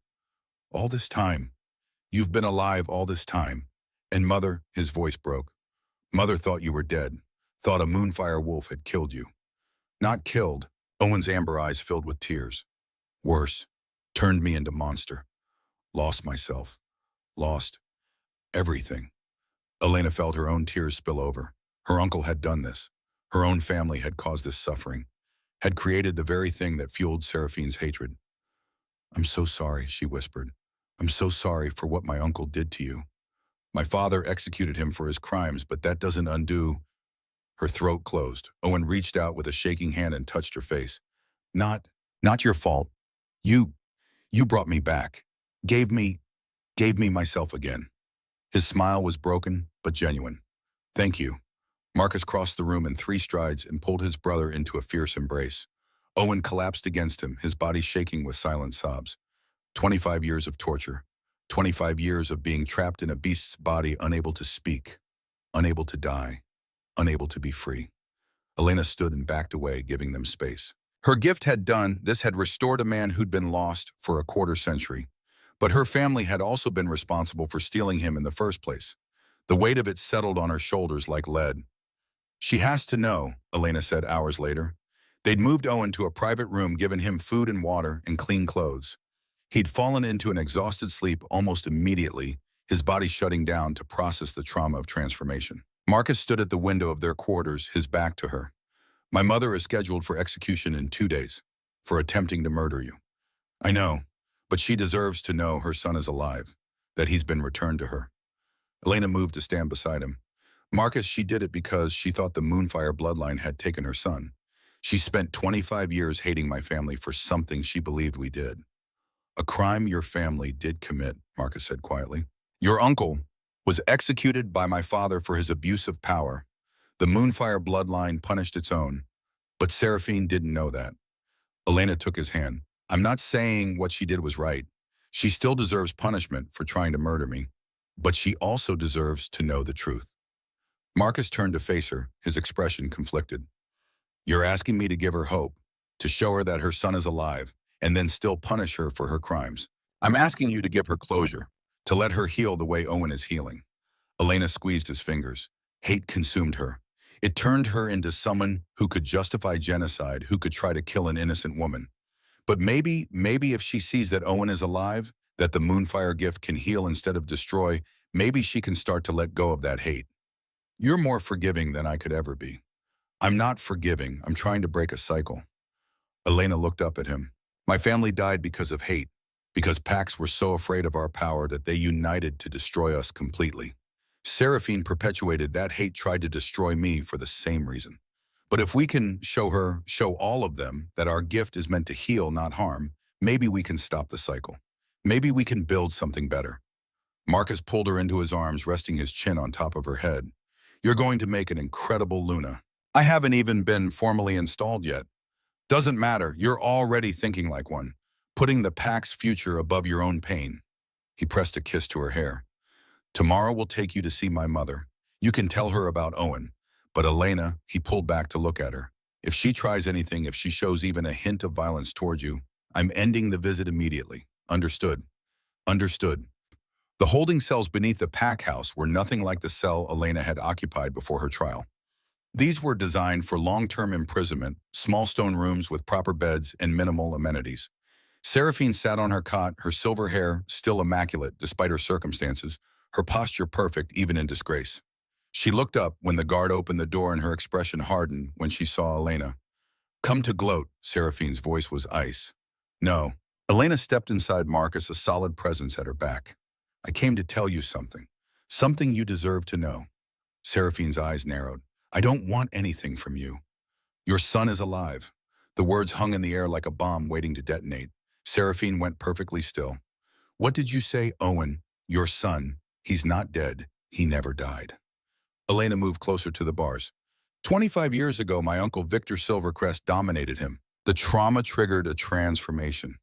"All this time, you've been alive all this time. And Mother," his voice broke, "Mother thought you were dead, thought a moonfire wolf had killed you." "Not killed." Owen's amber eyes filled with tears. "Worse, turned me into monster. Lost myself. Lost everything." Elena felt her own tears spill over. Her uncle had done this. Her own family had caused this suffering, had created the very thing that fueled Seraphine's hatred. "I'm so sorry," she whispered. "I'm so sorry for what my uncle did to you. My father executed him for his crimes, but that doesn't undo—" Her throat closed. Owen reached out with a shaking hand and touched her face. Not your fault. You brought me back. Gave me myself again." His smile was broken, but genuine. "Thank you." Marcus crossed the room in 3 strides and pulled his brother into a fierce embrace. Owen collapsed against him, his body shaking with silent sobs. 25 years of torture. 25 years of being trapped in a beast's body, unable to speak, unable to die, unable to be free. Elena stood and backed away, giving them space. Her gift had done, this had restored a man who'd been lost for a quarter century. But her family had also been responsible for stealing him in the first place. The weight of it settled on her shoulders like lead. "She has to know," Elena said hours later. They'd moved Owen to a private room, given him food and water and clean clothes. He'd fallen into an exhausted sleep almost immediately, his body shutting down to process the trauma of transformation. Marcus stood at the window of their quarters, his back to her. My mother is scheduled for execution in 2 days for attempting to murder you. I know, but she deserves to know her son is alive, that he's been returned to her. Elena moved to stand beside him. Marcus, she did it because she thought the Moonfire bloodline had taken her son. She spent 25 years hating my family for something she believed we did. A crime your family did commit, Marcus said quietly. Your uncle was executed by my father for his abuse of power. The Moonfire bloodline punished its own, but Seraphine didn't know that. Elena took his hand. I'm not saying what she did was right. She still deserves punishment for trying to murder me, but she also deserves to know the truth. Marcus turned to face her, his expression conflicted. You're asking me to give her hope, to show her that her son is alive, and then still punish her for her crimes. I'm asking you to give her closure, to let her heal the way Owen is healing. Elena squeezed his fingers. Hate consumed her. It turned her into someone who could justify genocide, who could try to kill an innocent woman. But maybe if she sees that Owen is alive, that the Moonfire gift can heal instead of destroy, maybe she can start to let go of that hate. You're more forgiving than I could ever be. I'm not forgiving. I'm trying to break a cycle. Elena looked up at him. My family died because of hate, because packs were so afraid of our power that they united to destroy us completely. Seraphine perpetuated that hate, tried to destroy me for the same reason. But if we can show all of them, that our gift is meant to heal, not harm, maybe we can stop the cycle. Maybe we can build something better. Marcus pulled her into his arms, resting his chin on top of her head. You're going to make an incredible Luna. I haven't even been formally installed yet. Doesn't matter, you're already thinking like one, putting the pack's future above your own pain. He pressed a kiss to her hair. Tomorrow we'll take you to see my mother. You can tell her about Owen. But Elena, he pulled back to look at her. If she tries anything, if she shows even a hint of violence towards you, I'm ending the visit immediately. Understood? Understood. The holding cells beneath the pack house were nothing like the cell Elena had occupied before her trial. These were designed for long-term imprisonment, small stone rooms with proper beds and minimal amenities. Seraphine sat on her cot, her silver hair still immaculate despite her circumstances, her posture perfect even in disgrace. She looked up when the guard opened the door and her expression hardened when she saw Elena. Come to gloat, Seraphine's voice was ice. No. Elena stepped inside Marcus, a solid presence at her back. I came to tell you something. Something you deserve to know. Seraphine's eyes narrowed. I don't want anything from you. Your son is alive. The words hung in the air like a bomb waiting to detonate. Seraphine went perfectly still. What did you say, Owen? Your son. He's not dead. He never died. Elena moved closer to the bars. 25 years ago, my uncle Victor Silvercrest dominated him. The trauma triggered a transformation.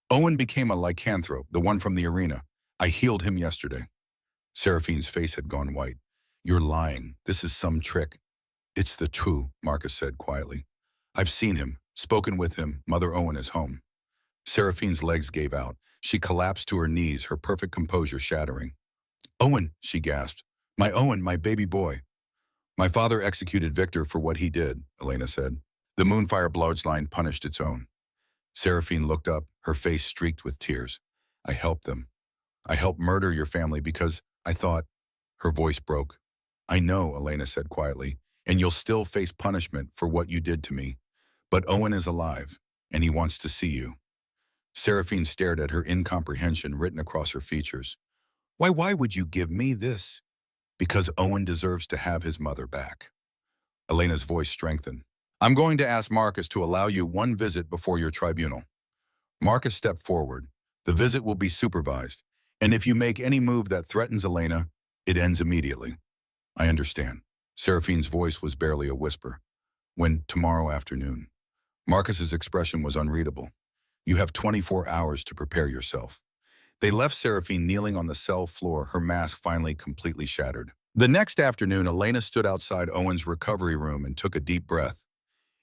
Owen became a lycanthrope, the one from the arena. I healed him yesterday. Seraphine's face had gone white. You're lying. This is some trick. It's the truth, Marcus said quietly. I've seen him, spoken with him. Mother Owen is home. Seraphine's legs gave out. She collapsed to her knees, her perfect composure shattering. Owen, she gasped. My Owen, my baby boy. My father executed Victor for what he did, Elena said. The Moonfire bloodline punished its own. Seraphine looked up, her face streaked with tears. I helped them. I helped murder your family because I thought. Her voice broke. I know, Elena said quietly, and you'll still face punishment for what you did to me. But Owen is alive, and he wants to see you. Seraphine stared at her, incomprehension written across her features. Why would you give me this? Because Owen deserves to have his mother back. Elena's voice strengthened. I'm going to ask Marcus to allow you one visit before your tribunal. Marcus stepped forward. The visit will be supervised, and if you make any move that threatens Elena, it ends immediately. I understand. Seraphine's voice was barely a whisper. When tomorrow afternoon. Marcus's expression was unreadable. You have 24 hours to prepare yourself. They left Seraphine kneeling on the cell floor, her mask finally completely shattered. The next afternoon, Elena stood outside Owen's recovery room and took a deep breath.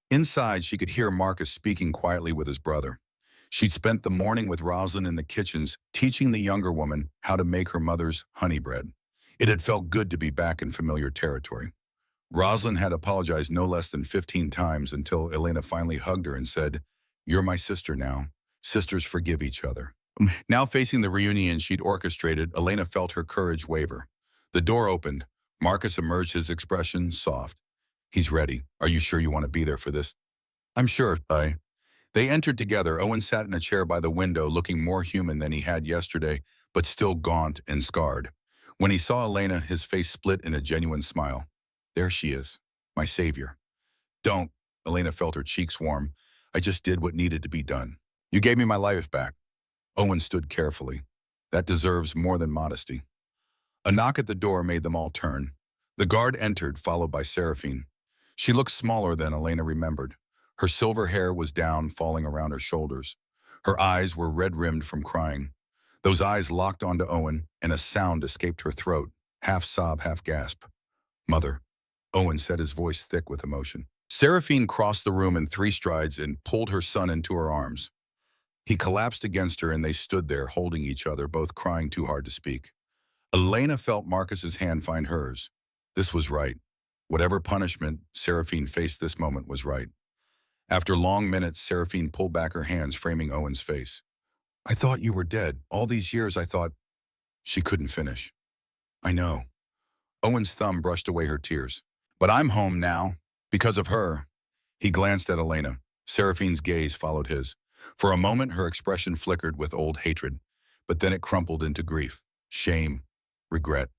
Inside, she could hear Marcus speaking quietly with his brother. She'd spent the morning with Rosalind in the kitchens, teaching the younger woman how to make her mother's honey bread. It had felt good to be back in familiar territory. Rosalind had apologized no less than 15 times until Elena finally hugged her and said, You're my sister now. Sisters forgive each other. Now facing the reunion she'd orchestrated, Elena felt her courage waver. The door opened. Marcus emerged, his expression soft. He's ready. Are you sure you want to be there for this? I'm sure, They entered together. Owen sat in a chair by the window, looking more human than he had yesterday, but still gaunt and scarred. When he saw Elena, his face split in a genuine smile. There she is, my savior. Don't. Elena felt her cheeks warm. I just did what needed to be done. You gave me my life back. Owen stood carefully. That deserves more than modesty. A knock at the door made them all turn. The guard entered, followed by Seraphine. She looked smaller than Elena remembered. Her silver hair was down, falling around her shoulders. Her eyes were red-rimmed from crying. Those eyes locked onto Owen, and a sound escaped her throat, half sob, half gasp. Mother. Owen said, his voice thick with emotion. Seraphine crossed the room in 3 strides and pulled her son into her arms. He collapsed against her, and they stood there, holding each other, both crying too hard to speak. Elena felt Marcus's hand find hers. This was right. Whatever punishment Seraphine faced this moment was right. After long minutes, Seraphine pulled back her hands, framing Owen's face. I thought you were dead. All these years I thought... She couldn't finish. I know. Owen's thumb brushed away her tears. But I'm home now. Because of her. He glanced at Elena. Seraphine's gaze followed his. For a moment, her expression flickered with old hatred, but then it crumpled into grief, shame, regret.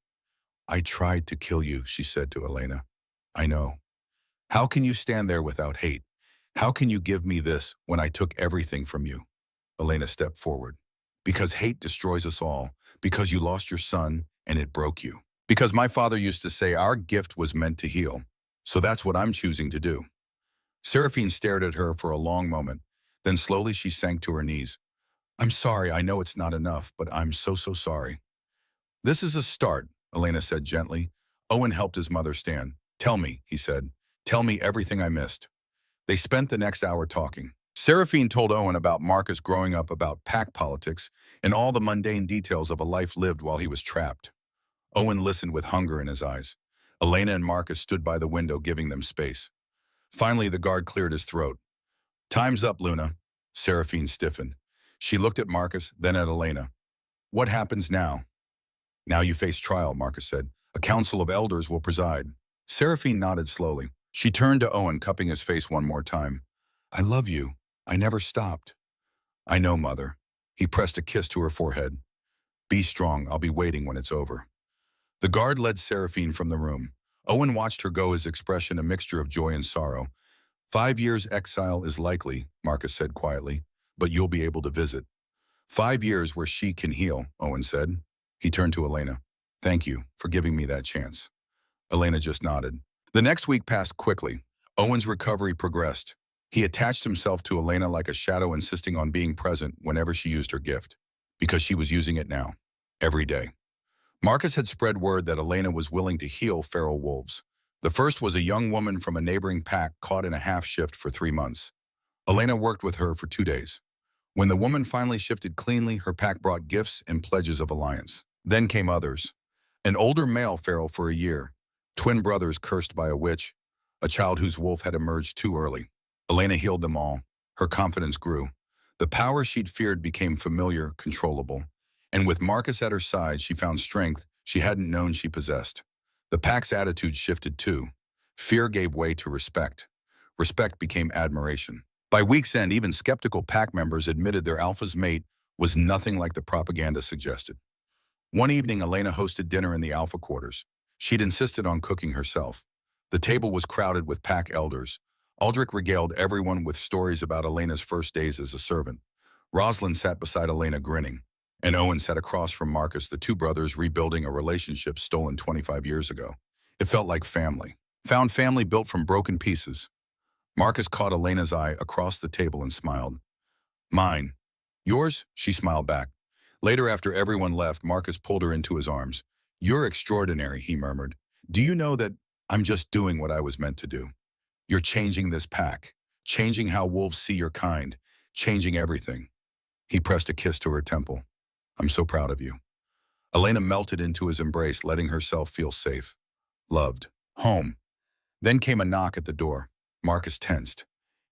I tried to kill you, she said to Elena. I know. How can you stand there without hate? How can you give me this when I took everything from you? Elena stepped forward. Because hate destroys us all. Because you lost your son and it broke you. Because my father used to say our gift was meant to heal. So that's what I'm choosing to do. Seraphine stared at her for a long moment. Then slowly she sank to her knees. I'm sorry, I know it's not enough, but I'm so sorry. This is a start, Elena said gently. Owen helped his mother stand. Tell me, he said. Tell me everything I missed. They spent the next hour talking. Seraphine told Owen about Marcus growing up, about pack politics, and all the mundane details of a life lived while he was trapped. Owen listened with hunger in his eyes. Elena and Marcus stood by the window, giving them space. Finally, the guard cleared his throat. Time's up, Luna. Seraphine stiffened. She looked at Marcus, then at Elena. What happens now? Now you face trial, Marcus said. A council of elders will preside. Seraphine nodded slowly. She turned to Owen, cupping his face one more time. I love you. I never stopped. I know, Mother. He pressed a kiss to her forehead. Be strong. I'll be waiting when it's over. The guard led Seraphine from the room. Owen watched her go, his expression a mixture of joy and sorrow. 5 years exile is likely, Marcus said quietly, but you'll be able to visit. 5 years where she can heal, Owen said. He turned to Elena. Thank you for giving me that chance. Elena just nodded. The next week passed quickly. Owen's recovery progressed. He attached himself to Elena like a shadow, insisting on being present whenever she used her gift, because she was using it now, every day. Marcus had spread word that Elena was willing to heal feral wolves. The first was a young woman from a neighboring pack caught in a half shift for 3 months. Elena worked with her for 2 days. When the woman finally shifted cleanly, her pack brought gifts and pledges of alliance. Then came others. An older male feral for a year, twin brothers cursed by a witch, a child whose wolf had emerged too early. Elena healed them all. Her confidence grew. The power she'd feared became familiar, controllable. And with Marcus at her side, she found strength she hadn't known she possessed. The pack's attitude shifted too. Fear gave way to respect. Respect became admiration. By week's end, even skeptical pack members admitted their alpha's mate was nothing like the propaganda suggested. One evening, Elena hosted dinner in the alpha quarters. She'd insisted on cooking herself. The table was crowded with pack elders. Aldrich regaled everyone with stories about Elena's first days as a servant. Rosalind sat beside Elena grinning, and Owen sat across from Marcus, the two brothers rebuilding a relationship stolen 25 years ago. It felt like family. Found family built from broken pieces. Marcus caught Elena's eye across the table and smiled. Mine. Yours? She smiled back. Later, after everyone left, Marcus pulled her into his arms. You're extraordinary, he murmured. Do you know that I'm just doing what I was meant to do? You're changing this pack, changing how wolves see your kind, changing everything. He pressed a kiss to her temple. I'm so proud of you. Elena melted into his embrace, letting herself feel safe, loved, home. Then came a knock at the door. Marcus tensed.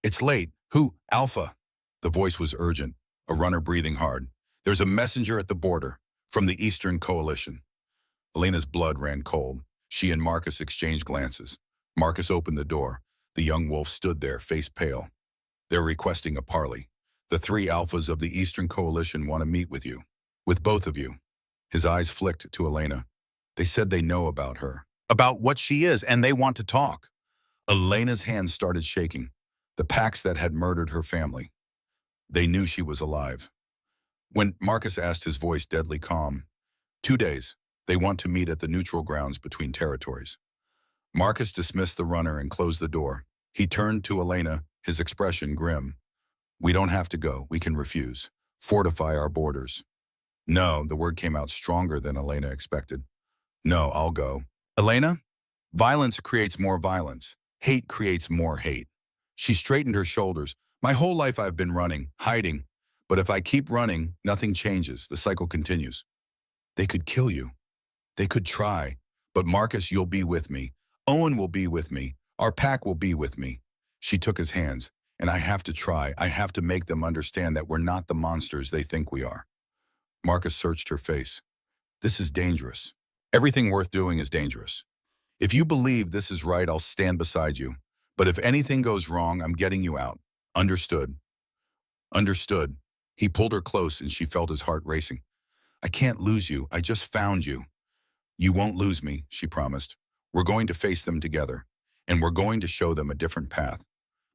It's late. Who? Alpha. The voice was urgent, a runner breathing hard. There's a messenger at the border from the Eastern Coalition. Elena's blood ran cold. She and Marcus exchanged glances. Marcus opened the door. The young wolf stood there, face pale. They're requesting a parley. The three alphas of the Eastern Coalition want to meet with you. With both of you. His eyes flicked to Elena. They said they know about her. About what she is, and they want to talk. Elena's hands started shaking. The packs that had murdered her family. They knew she was alive. When Marcus asked, his voice deadly calm, 2 days. They want to meet at the neutral grounds between territories. Marcus dismissed the runner and closed the door. He turned to Elena, his expression grim. We don't have to go. We can refuse. Fortify our borders. No, the word came out stronger than Elena expected. No, I'll go. Elena? Violence creates more violence. Hate creates more hate. She straightened her shoulders. My whole life I've been running, hiding. But if I keep running, nothing changes. The cycle continues. They could kill you. They could try. But Marcus, you'll be with me. Owen will be with me. Our pack will be with me. She took his hands. And I have to try. I have to make them understand that we're not the monsters they think we are. Marcus searched her face. This is dangerous. Everything worth doing is dangerous. If you believe this is right, I'll stand beside you. But if anything goes wrong, I'm getting you out. Understood? Understood. He pulled her close and she felt his heart racing. I can't lose you. I just found you. You won't lose me, she promised. We're going to face them together. And we're going to show them a different path.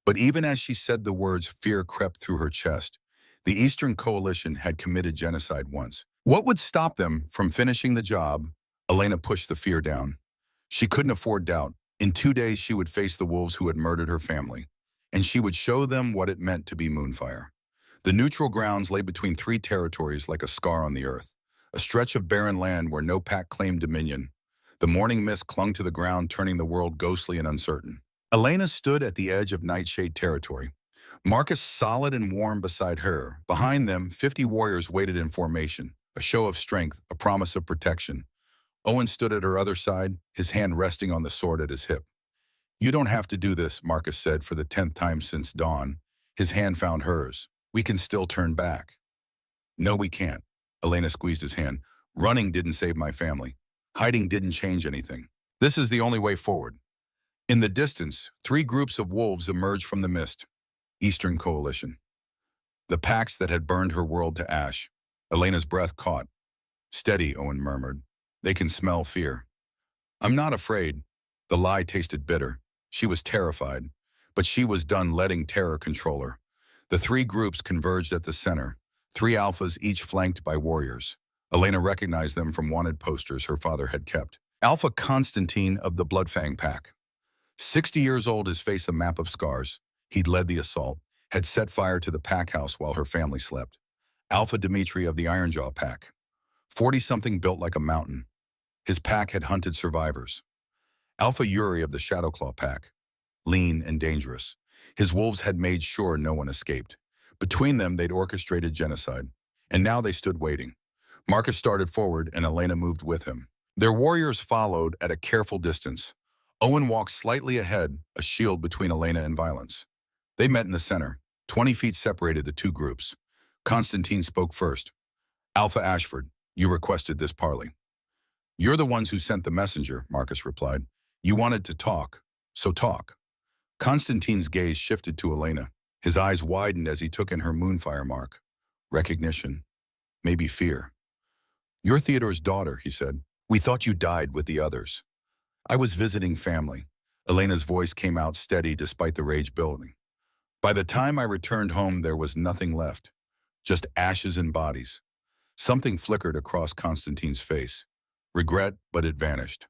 But even as she said the words, fear crept through her chest. The Eastern Coalition had committed genocide once. What would stop them from finishing the job? Elena pushed the fear down. She couldn't afford doubt. In 2 days, she would face the wolves who had murdered her family. And she would show them what it meant to be Moonfire. The neutral grounds lay between 3 territories like a scar on the earth. A stretch of barren land where no pack claimed dominion. The morning mist clung to the ground, turning the world ghostly and uncertain. Elena stood at the edge of Nightshade territory. Marcus solid and warm beside her. Behind them, 50 warriors waited in formation, a show of strength, a promise of protection. Owen stood at her other side, his hand resting on the sword at his hip. You don't have to do this, Marcus said for the 10th time since dawn. His hand found hers. We can still turn back. No, we can't. Elena squeezed his hand. Running didn't save my family. Hiding didn't change anything. This is the only way forward. In the distance, 3 groups of wolves emerged from the mist. Eastern Coalition. The packs that had burned her world to ash. Elena's breath caught. Steady, Owen murmured. They can smell fear. I'm not afraid. The lie tasted bitter. She was terrified, but she was done letting terror control her. The 3 groups converged at the center. 3 alphas, each flanked by warriors. Elena recognized them from wanted posters her father had kept. Alpha Constantine of the Bloodfang Pack. 60 years old, his face a map of scars. He'd led the assault, had set fire to the pack house while her family slept. Alpha Dimitri of the Ironjaw Pack. 40-something built like a mountain. His pack had hunted survivors. Alpha Yuri of the Shadowclaw Pack. Lean and dangerous. His wolves had made sure no one escaped. Between them, they'd orchestrated genocide. And now they stood waiting. Marcus started forward and Elena moved with him. Their warriors followed at a careful distance. Owen walked slightly ahead, a shield between Elena and violence. They met in the center. 20 feet separated the 2 groups. Constantine spoke first. Alpha Ashford, you requested this parley. You're the ones who sent the messenger, Marcus replied. You wanted to talk, so talk. Constantine's gaze shifted to Elena. His eyes widened as he took in her Moonfire mark. Recognition. Maybe fear. You're Theodore's daughter, he said. We thought you died with the others. I was visiting family. Elena's voice came out steady despite the rage building. By the time I returned home, there was nothing left. Just ashes and bodies. Something flickered across Constantine's face. Regret, but it vanished.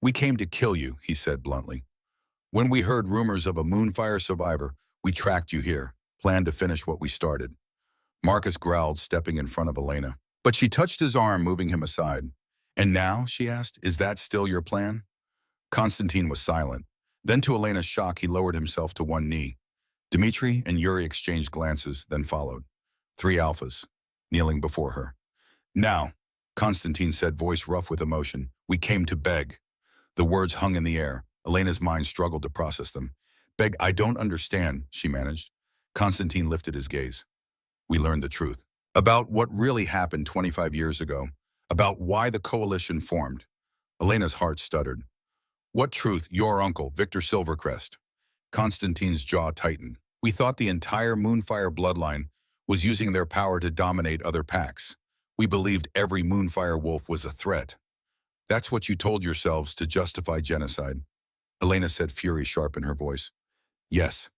We came to kill you, he said bluntly. When we heard rumors of a Moonfire survivor, we tracked you here, planned to finish what we started. Marcus growled, stepping in front of Elena. But she touched his arm, moving him aside. And now, she asked, is that still your plan? Constantine was silent. Then to Elena's shock, he lowered himself to one knee. Dimitri and Yuri exchanged glances, then followed. 3 alphas, kneeling before her. Now, Constantine said, voice rough with emotion, we came to beg. The words hung in the air. Elena's mind struggled to process them. Beg, I don't understand, she managed. Constantine lifted his gaze. We learned the truth. About what really happened 25 years ago, about why the coalition formed. Elena's heart stuttered. What truth, your uncle, Victor Silvercrest? Constantine's jaw tightened. We thought the entire Moonfire bloodline was using their power to dominate other packs. We believed every Moonfire wolf was a threat. That's what you told yourselves to justify genocide. Elena said, fury sharp in her voice. Yes,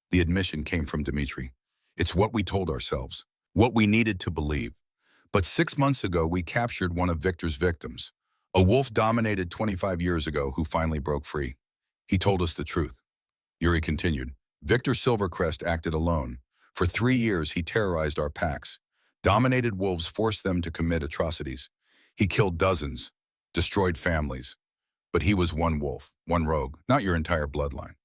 the admission came from Dmitri. It's what we told ourselves, what we needed to believe. But 6 months ago, we captured one of Victor's victims, a wolf dominated 25 years ago who finally broke free. He told us the truth. Yuri continued. Victor Silvercrest acted alone. For 3 years, he terrorized our packs. Dominated wolves forced them to commit atrocities. He killed dozens, destroyed families. But he was one wolf, one rogue, not your entire bloodline.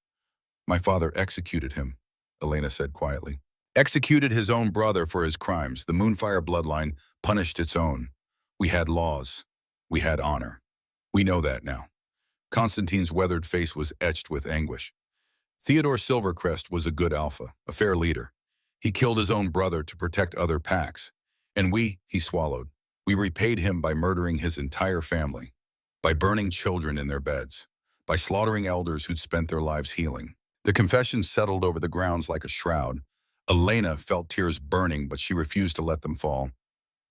My father executed him, Elena said quietly. Executed his own brother for his crimes. The Moonfire bloodline punished its own. We had laws. We had honor. We know that now. Constantine's weathered face was etched with anguish. Theodore Silvercrest was a good alpha, a fair leader. He killed his own brother to protect other packs. And he swallowed. We repaid him by murdering his entire family, by burning children in their beds, by slaughtering elders who'd spent their lives healing. The confession settled over the grounds like a shroud. Elena felt tears burning, but she refused to let them fall.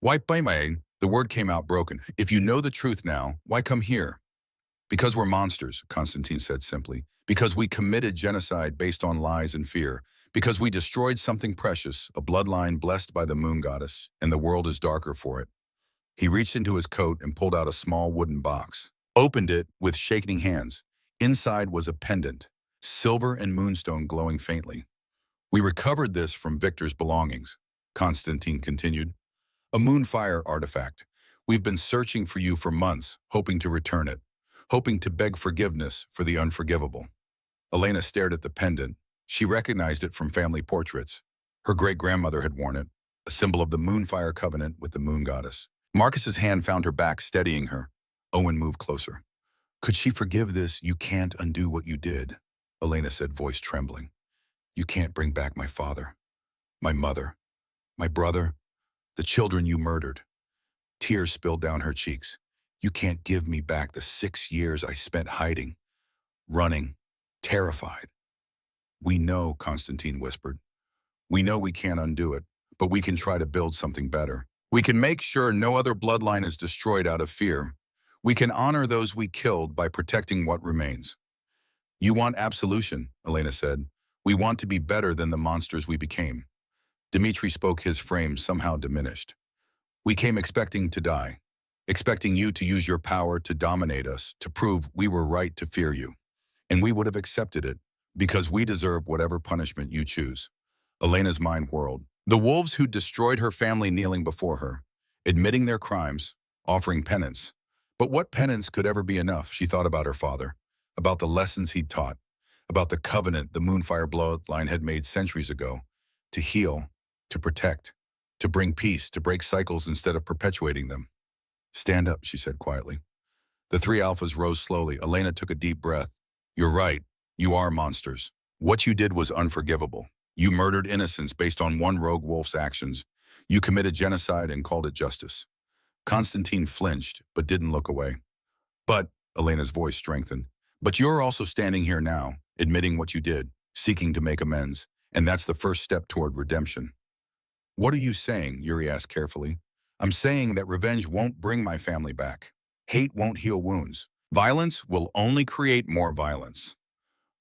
Why, the word came out broken. If you know the truth now, why come here? Because we're monsters, Constantine said simply. Because we committed genocide based on lies and fear. Because we destroyed something precious, a bloodline blessed by the moon goddess, and the world is darker for it. He reached into his coat and pulled out a small wooden box. Opened it with shaking hands. Inside was a pendant, silver and moonstone glowing faintly. We recovered this from Victor's belongings, Constantine continued. A Moonfire artifact. We've been searching for you for months, hoping to return it, hoping to beg forgiveness for the unforgivable. Elena stared at the pendant. She recognized it from family portraits. Her great-grandmother had worn it, a symbol of the Moonfire covenant with the moon goddess. Marcus's hand found her back, steadying her. Owen moved closer. Could she forgive this? You can't undo what you did, Elena said, voice trembling. You can't bring back my father, my mother, my brother, the children you murdered. Tears spilled down her cheeks. You can't give me back the 6 years I spent hiding, running, terrified. We know, Constantine whispered. We know we can't undo it, but we can try to build something better. We can make sure no other bloodline is destroyed out of fear. We can honor those we killed by protecting what remains. You want absolution, Elena said. We want to be better than the monsters we became. Dmitri spoke, his frame somehow diminished. We came expecting to die, expecting you to use your power to dominate us, to prove we were right to fear you. And we would have accepted it, because we deserve whatever punishment you choose. Elena's mind whirled. The wolves who destroyed her family kneeling before her, admitting their crimes, offering penance. But what penance could ever be enough? She thought about her father, about the lessons he'd taught, about the covenant the Moonfire bloodline had made centuries ago, to heal, to protect, to bring peace, to break cycles instead of perpetuating them. Stand up, she said quietly. The 3 alphas rose slowly. Elena took a deep breath. You're right. You are monsters. What you did was unforgivable. You murdered innocents based on one rogue wolf's actions. You committed genocide and called it justice. Constantine flinched, but didn't look away. But, Elena's voice strengthened, but you're also standing here now, admitting what you did, seeking to make amends, and that's the first step toward redemption. What are you saying? Yuri asked carefully. I'm saying that revenge won't bring my family back. Hate won't heal wounds. Violence will only create more violence.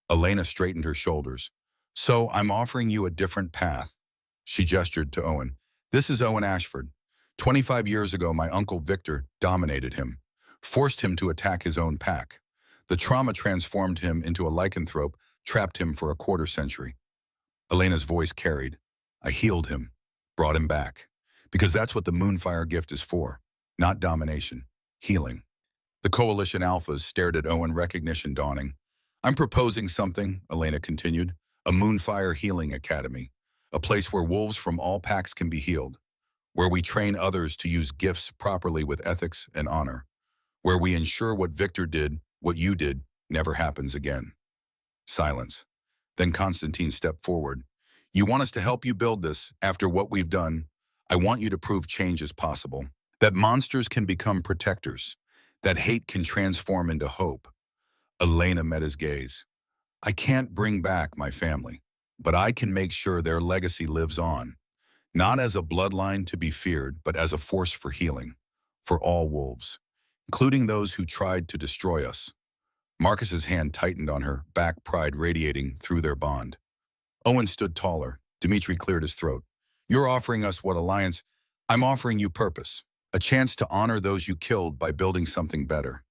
Elena straightened her shoulders. So I'm offering you a different path. She gestured to Owen. This is Owen Ashford. 25 years ago, my uncle Victor dominated him, forced him to attack his own pack. The trauma transformed him into a lycanthrope, trapped him for a quarter century. Elena's voice carried. I healed him, brought him back. Because that's what the Moonfire gift is for. Not domination, healing. The coalition alphas stared at Owen, recognition dawning. I'm proposing something, Elena continued. A Moonfire Healing Academy. A place where wolves from all packs can be healed. Where we train others to use gifts properly with ethics and honor. Where we ensure what Victor did, what you did, never happens again. Silence. Then Constantine stepped forward. You want us to help you build this after what we've done? I want you to prove change is possible, that monsters can become protectors, that hate can transform into hope. Elena met his gaze. I can't bring back my family, but I can make sure their legacy lives on, not as a bloodline to be feared, but as a force for healing, for all wolves, including those who tried to destroy us. Marcus's hand tightened on her, back pride radiating through their bond. Owen stood taller. Dimitri cleared his throat. You're offering us what alliance? I'm offering you purpose, a chance to honor those you killed by building something better.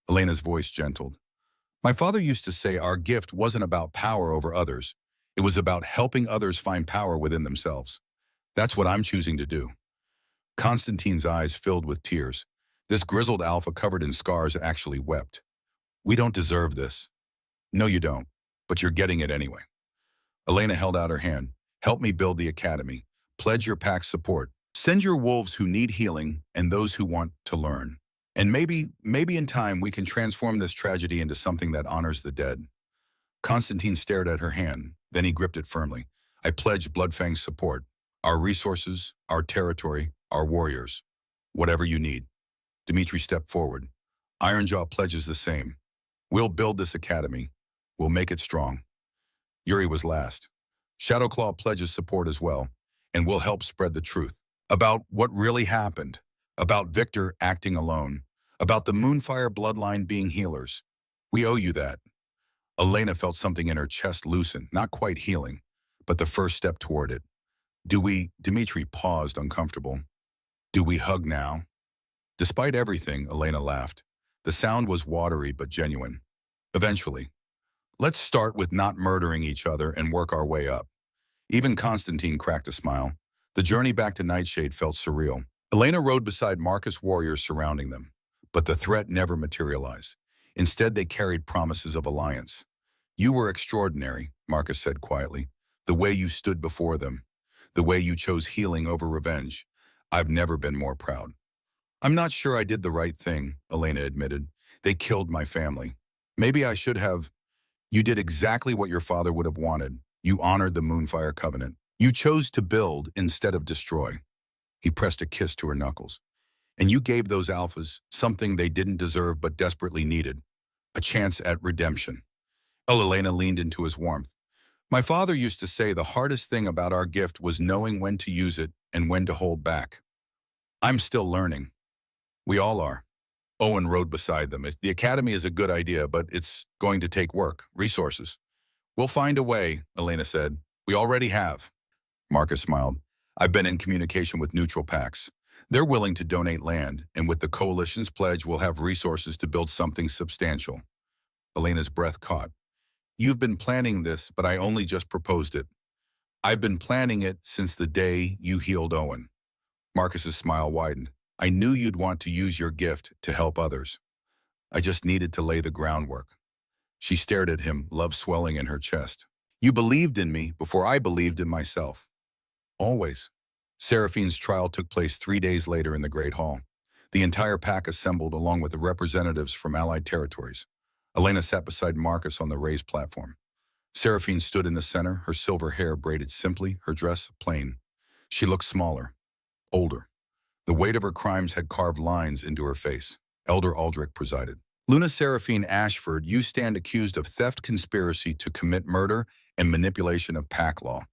Elena's voice gentled. My father used to say our gift wasn't about power over others. It was about helping others find power within themselves. That's what I'm choosing to do. Constantine's eyes filled with tears. This grizzled alpha covered in scars actually wept. We don't deserve this. No, you don't, but you're getting it anyway. Elena held out her hand. Help me build the academy. Pledge your pack's support. Send your wolves who need healing and those who want to learn. And maybe in time we can transform this tragedy into something that honors the dead. Constantine stared at her hand, then he gripped it firmly. I pledge Bloodfang's support. Our resources, our territory, our warriors. Whatever you need. Dimitri stepped forward. Ironjaw pledges the same. We'll build this academy. We'll make it strong. Yuri was last. Shadowclaw pledges support as well, and we'll help spread the truth about what really happened, about Victor acting alone, about the Moonfire bloodline being healers. We owe you that. Elena felt something in her chest loosen, not quite healing, but the first step toward it. Dimitri paused, uncomfortable. Do we hug now? Despite everything, Elena laughed. The sound was watery but genuine. Eventually. Let's start with not murdering each other and work our way up. Even Constantine cracked a smile. The journey back to Nightshade felt surreal. Elena rode beside Marcus warriors surrounding them, but the threat never materialized. Instead, they carried promises of alliance. You were extraordinary, Marcus said quietly. The way you stood before them, the way you chose healing over revenge. I've never been more proud. I'm not sure I did the right thing, Elena admitted. They killed my family. Maybe I should have. You did exactly what your father would have wanted. You honored the Moonfire Covenant. You chose to build instead of destroy. He pressed a kiss to her knuckles. And you gave those alphas something they didn't deserve but desperately needed. A chance at redemption. Elena leaned into his warmth. My father used to say the hardest thing about our gift was knowing when to use it and when to hold back. I'm still learning. We all are. Owen rode beside them. The academy is a good idea, but it's going to take work, resources. We'll find a way, Elena said. We already have. Marcus smiled. I've been in communication with neutral packs. They're willing to donate land, and with the coalition's pledge, we'll have resources to build something substantial. Elena's breath caught. You've been planning this, but I only just proposed it. I've been planning it since the day you healed Owen. Marcus's smile widened. I knew you'd want to use your gift to help others. I just needed to lay the groundwork. She stared at him, love swelling in her chest. You believed in me before I believed in myself. Always. Seraphine's trial took place 3 days later in the Great Hall. The entire pack assembled along with the representatives from allied territories. Elena sat beside Marcus on the raised platform. Seraphine stood in the center, her silver hair braided simply, her dress plain. She looked smaller, older. The weight of her crimes had carved lines into her face. Elder Aldrich presided. Luna Seraphine Ashford, you stand accused of theft, conspiracy to commit murder, and manipulation of pack law.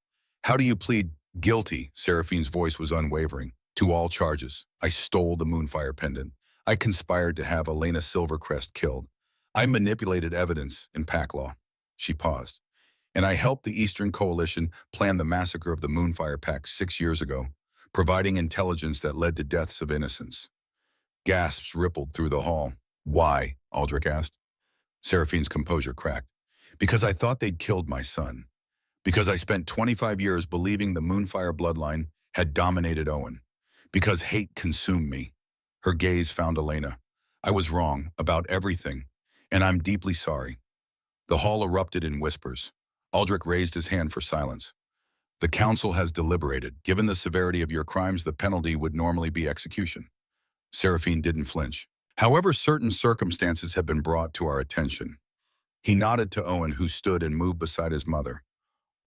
How do you plead guilty? Seraphine's voice was unwavering. To all charges. I stole the Moonfire pendant. I conspired to have Elena Silvercrest killed. I manipulated evidence in pack law. She paused. And I helped the Eastern Coalition plan the massacre of the Moonfire Pack 6 years ago, providing intelligence that led to deaths of innocents. Gasps rippled through the hall. Why? Aldrich asked. Seraphine's composure cracked. Because I thought they'd killed my son. Because I spent 25 years believing the Moonfire bloodline had dominated Owen. Because hate consumed me. Her gaze found Elena. I was wrong about everything, and I'm deeply sorry. The hall erupted in whispers. Aldrich raised his hand for silence. The council has deliberated. Given the severity of your crimes, the penalty would normally be execution. Seraphine didn't flinch. However, certain circumstances have been brought to our attention. He nodded to Owen, who stood and moved beside his mother.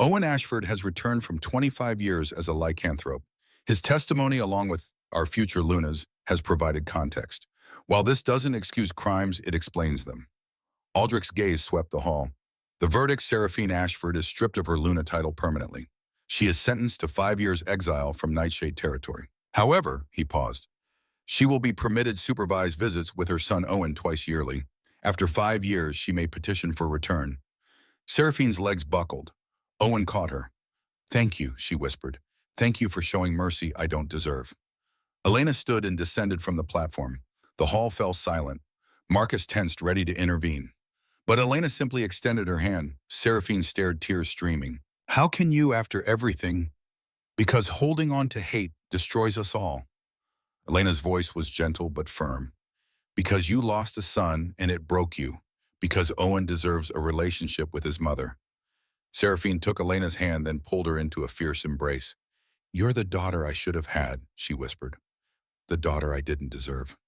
Owen Ashford has returned from 25 years as a lycanthrope. His testimony, along with our future Luna's, has provided context. While this doesn't excuse crimes, it explains them. Aldrich's gaze swept the hall. The verdict: Seraphine Ashford is stripped of her Luna title permanently. She is sentenced to 5 years exile from Nightshade territory. However, he paused, she will be permitted supervised visits with her son Owen twice yearly. After 5 years, she may petition for return. Seraphine's legs buckled. Owen caught her. Thank you, she whispered. Thank you for showing mercy I don't deserve. Elena stood and descended from the platform. The hall fell silent. Marcus tensed, ready to intervene. But Elena simply extended her hand. Seraphine stared, tears streaming. How can you, after everything? Because holding on to hate destroys us all. Elena's voice was gentle but firm. Because you lost a son and it broke you. Because Owen deserves a relationship with his mother. Seraphine took Elena's hand, then pulled her into a fierce embrace. You're the daughter I should have had, she whispered. The daughter I didn't deserve.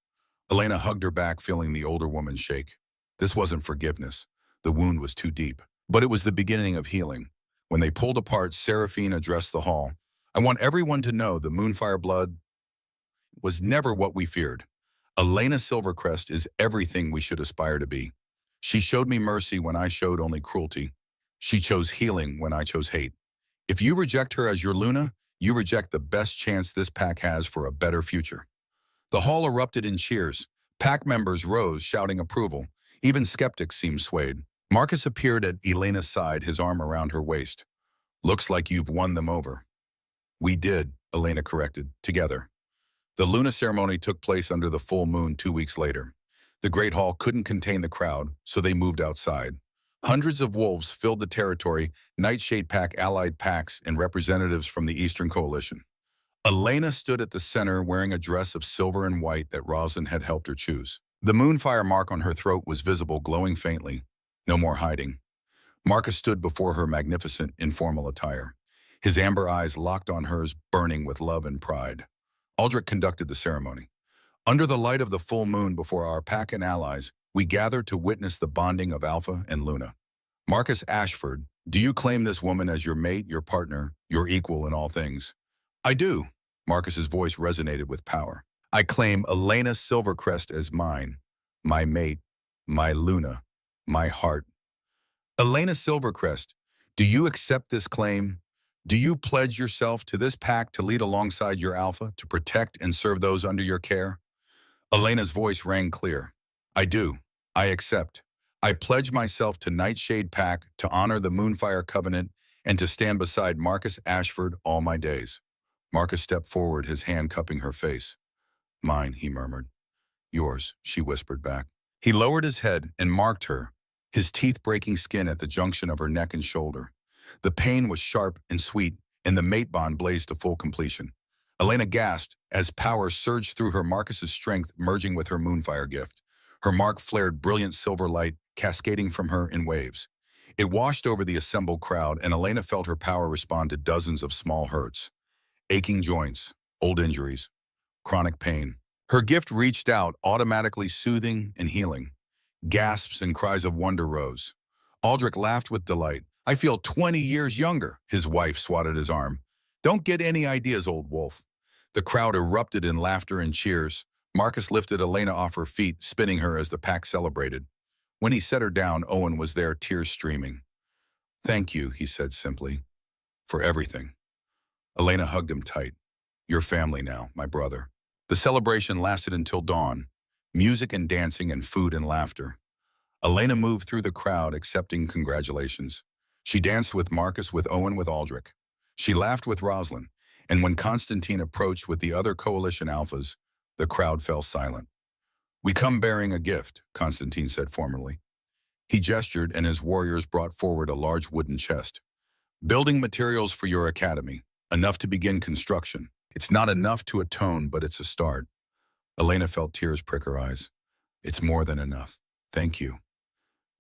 Elena hugged her back, feeling the older woman shake. This wasn't forgiveness. The wound was too deep. But it was the beginning of healing. When they pulled apart, Seraphine addressed the hall. I want everyone to know the Moonfire blood was never what we feared. Elena Silvercrest is everything we should aspire to be. She showed me mercy when I showed only cruelty. She chose healing when I chose hate. If you reject her as your Luna, you reject the best chance this pack has for a better future. The hall erupted in cheers. Pack members rose, shouting approval. Even skeptics seemed swayed. Marcus appeared at Elena's side, his arm around her waist. Looks like you've won them over. We did, Elena corrected, together. The Luna ceremony took place under the full moon 2 weeks later. The Great Hall couldn't contain the crowd, so they moved outside. Hundreds of wolves filled the territory, Nightshade Pack allied packs, and representatives from the Eastern Coalition. Elena stood at the center wearing a dress of silver and white that Roslyn had helped her choose. The moonfire mark on her throat was visible, glowing faintly. No more hiding. Marcus stood before her, magnificent, informal attire. His amber eyes locked on hers, burning with love and pride. Aldrich conducted the ceremony. Under the light of the full moon before our pack and allies, we gathered to witness the bonding of Alpha and Luna. Marcus Ashford, do you claim this woman as your mate, your partner, your equal in all things? I do. Marcus's voice resonated with power. I claim Elena Silvercrest as mine, my mate, my Luna, my heart. Elena Silvercrest, do you accept this claim? Do you pledge yourself to this pack to lead alongside your Alpha, to protect and serve those under your care? Elena's voice rang clear. I do. I accept. I pledge myself to Nightshade Pack, to honor the Moonfire Covenant, and to stand beside Marcus Ashford all my days. Marcus stepped forward, his hand cupping her face. Mine, he murmured. Yours, she whispered back. He lowered his head and marked her, his teeth breaking skin at the junction of her neck and shoulder. The pain was sharp and sweet, and the mate bond blazed to full completion. Elena gasped as power surged through her, Marcus's strength merging with her Moonfire gift. Her mark flared brilliant silver light, cascading from her in waves. It washed over the assembled crowd, and Elena felt her power respond to dozens of small hurts. Aching joints, old injuries, chronic pain. Her gift reached out, automatically soothing and healing. Gasps and cries of wonder rose. Aldrich laughed with delight. I feel 20 years younger, his wife swatted his arm. Don't get any ideas, old wolf. The crowd erupted in laughter and cheers. Marcus lifted Elena off her feet, spinning her as the pack celebrated. When he set her down, Owen was there, tears streaming. Thank you, he said simply, for everything. Elena hugged him tight. You're family now, my brother. The celebration lasted until dawn, music and dancing and food and laughter. Elena moved through the crowd, accepting congratulations. She danced with Marcus, with Owen, with Aldrich. She laughed with Roslyn, and when Constantine approached with the other coalition alphas, the crowd fell silent. We come bearing a gift, Constantine said formally. He gestured, and his warriors brought forward a large wooden chest. Building materials for your academy, enough to begin construction. It's not enough to atone, but it's a start. Elena felt tears prick her eyes. It's more than enough. Thank you.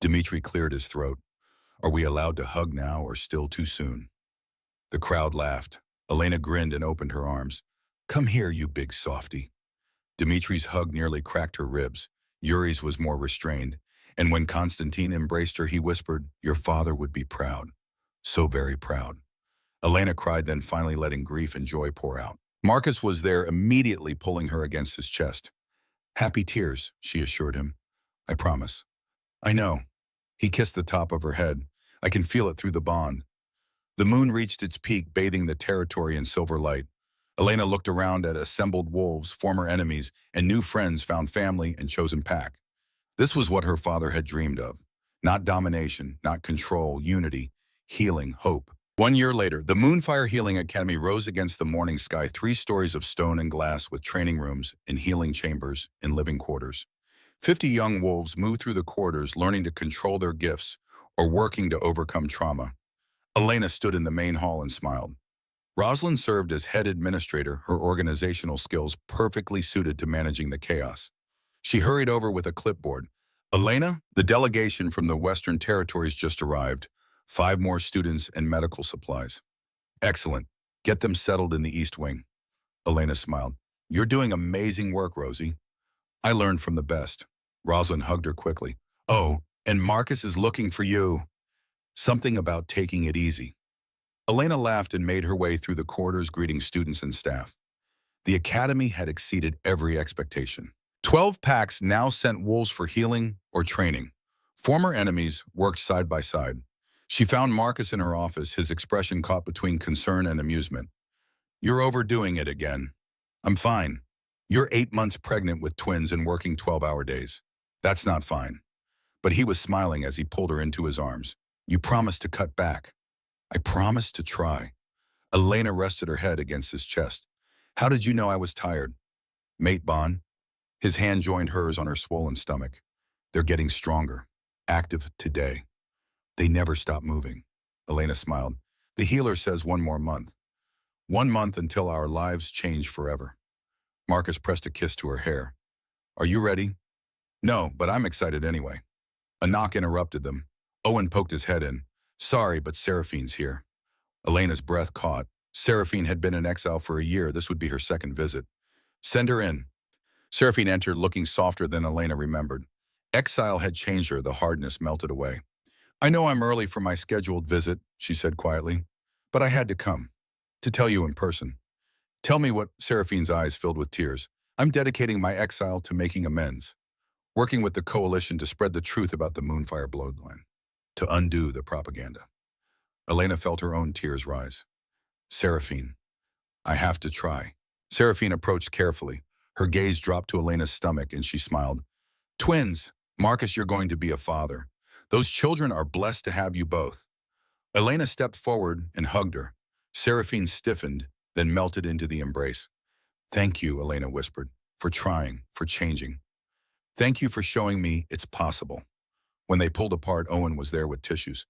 Dmitri cleared his throat. Are we allowed to hug now or still too soon? The crowd laughed. Elena grinned and opened her arms. Come here, you big softy. Dmitri's hug nearly cracked her ribs. Yuri's was more restrained, and when Constantine embraced her, he whispered, your father would be proud. So very proud. Elena cried, then finally letting grief and joy pour out. Marcus was there immediately, pulling her against his chest. Happy tears, she assured him. I promise. I know. He kissed the top of her head. I can feel it through the bond. The moon reached its peak, bathing the territory in silver light. Elena looked around at assembled wolves, former enemies, and new friends, found family and chosen pack. This was what her father had dreamed of. Not domination, not control, unity, healing, hope. 1 year later, the Moonfire Healing Academy rose against the morning sky, 3 stories of stone and glass with training rooms and healing chambers and living quarters. 50 young wolves moved through the corridors, learning to control their gifts or working to overcome trauma. Elena stood in the main hall and smiled. Rosalind served as head administrator, her organizational skills perfectly suited to managing the chaos. She hurried over with a clipboard. Elena, the delegation from the Western Territories just arrived. 5 more students and medical supplies. Excellent. Get them settled in the East Wing. Elena smiled. You're doing amazing work, Rosie. I learned from the best. Rosalind hugged her quickly. Oh, and Marcus is looking for you. Something about taking it easy. Elena laughed and made her way through the corridors, greeting students and staff. The academy had exceeded every expectation. 12 packs now sent wolves for healing or training. Former enemies worked side by side. She found Marcus in her office, his expression caught between concern and amusement. You're overdoing it again. I'm fine. You're 8 months pregnant with twins and working 12-hour days. That's not fine. But he was smiling as he pulled her into his arms. You promised to cut back. I promised to try. Elena rested her head against his chest. How did you know I was tired? Mate Bond. His hand joined hers on her swollen stomach. They're getting stronger. Active today. They never stop moving. Elena smiled. The healer says 1 more month. 1 month until our lives change forever. Marcus pressed a kiss to her hair. Are you ready? No, but I'm excited anyway. A knock interrupted them. Owen poked his head in. Sorry, but Seraphine's here. Elena's breath caught. Seraphine had been in exile for a year. This would be her second visit. Send her in. Seraphine entered, looking softer than Elena remembered. Exile had changed her. The hardness melted away. I know I'm early for my scheduled visit, she said quietly, but I had to come. To tell you in person. Tell me what. Seraphine's eyes filled with tears. I'm dedicating my exile to making amends. Working with the coalition to spread the truth about the Moonfire bloodline. To undo the propaganda. Elena felt her own tears rise. Seraphine, I have to try. Seraphine approached carefully. Her gaze dropped to Elena's stomach and she smiled. Twins! Marcus, you're going to be a father. Those children are blessed to have you both. Elena stepped forward and hugged her. Seraphine stiffened, then melted into the embrace. Thank you, Elena whispered, for trying, for changing. Thank you for showing me it's possible. When they pulled apart, Owen was there with tissues.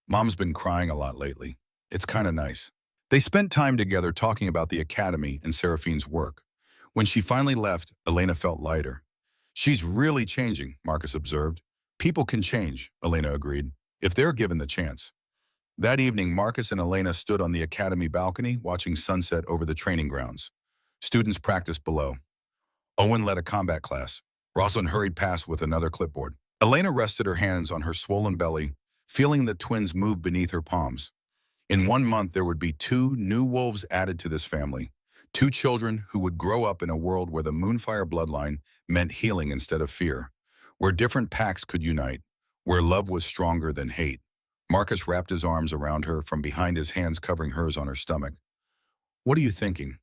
Mom's been crying a lot lately. It's kind of nice. They spent time together talking about the academy and Seraphine's work. When she finally left, Elena felt lighter. She's really changing, Marcus observed. People can change, Elena agreed, if they're given the chance. That evening, Marcus and Elena stood on the academy balcony, watching sunset over the training grounds. Students practiced below. Owen led a combat class. Rosalind hurried past with another clipboard. Elena rested her hands on her swollen belly, feeling the twins move beneath her palms. In 1 month, there would be 2 new wolves added to this family. 2 children who would grow up in a world where the Moonfire bloodline meant healing instead of fear, where different packs could unite, where love was stronger than hate. Marcus wrapped his arms around her from behind, his hands covering hers on her stomach. What are you thinking?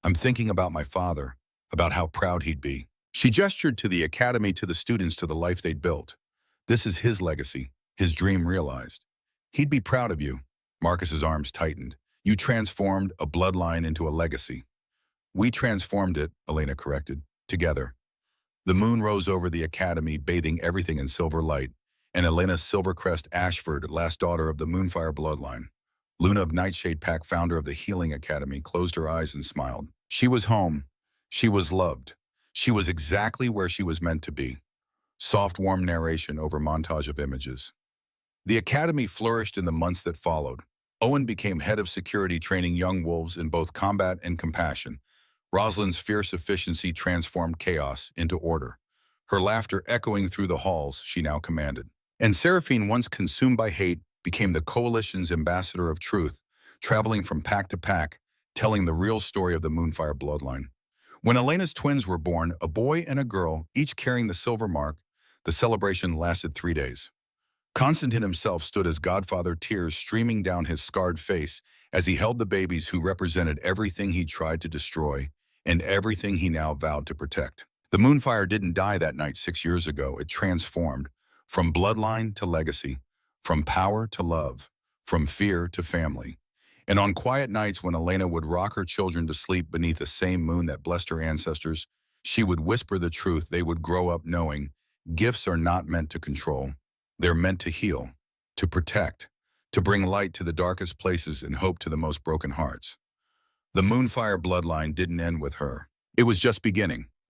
I'm thinking about my father, about how proud he'd be. She gestured to the academy, to the students, to the life they'd built. This is his legacy, his dream realized. He'd be proud of you. Marcus's arms tightened. You transformed a bloodline into a legacy. We transformed it, Elena corrected, together. The moon rose over the academy, bathing everything in silver light, and Elena Silvercrest Ashford, last daughter of the Moonfire bloodline, Luna of Nightshade Pack, founder of the Healing Academy, closed her eyes and smiled. She was home. She was loved. She was exactly where she was meant to be. Soft, warm narration over montage of images. The academy flourished in the months that followed. Owen became head of security, training young wolves in both combat and compassion. Rosalind's fierce efficiency transformed chaos into order, her laughter echoing through the halls she now commanded. And Seraphine, once consumed by hate, became the coalition's ambassador of truth, traveling from pack to pack, telling the real story of the Moonfire bloodline. When Elena's twins were born, a boy and a girl, each carrying the silver mark, the celebration lasted 3 days. Constantine himself stood as godfather, tears streaming down his scarred face as he held the babies who represented everything he tried to destroy and everything he now vowed to protect. The Moonfire didn't die that night 6 years ago. It transformed from bloodline to legacy, from power to love, from fear to family. And on quiet nights when Elena would rock her children to sleep beneath the same moon that blessed her ancestors, she would whisper the truth. They would grow up knowing gifts are not meant to control. They're meant to heal, to protect, to bring light to the darkest places and hope to the most broken hearts. The Moonfire bloodline didn't end with her. It was just beginning.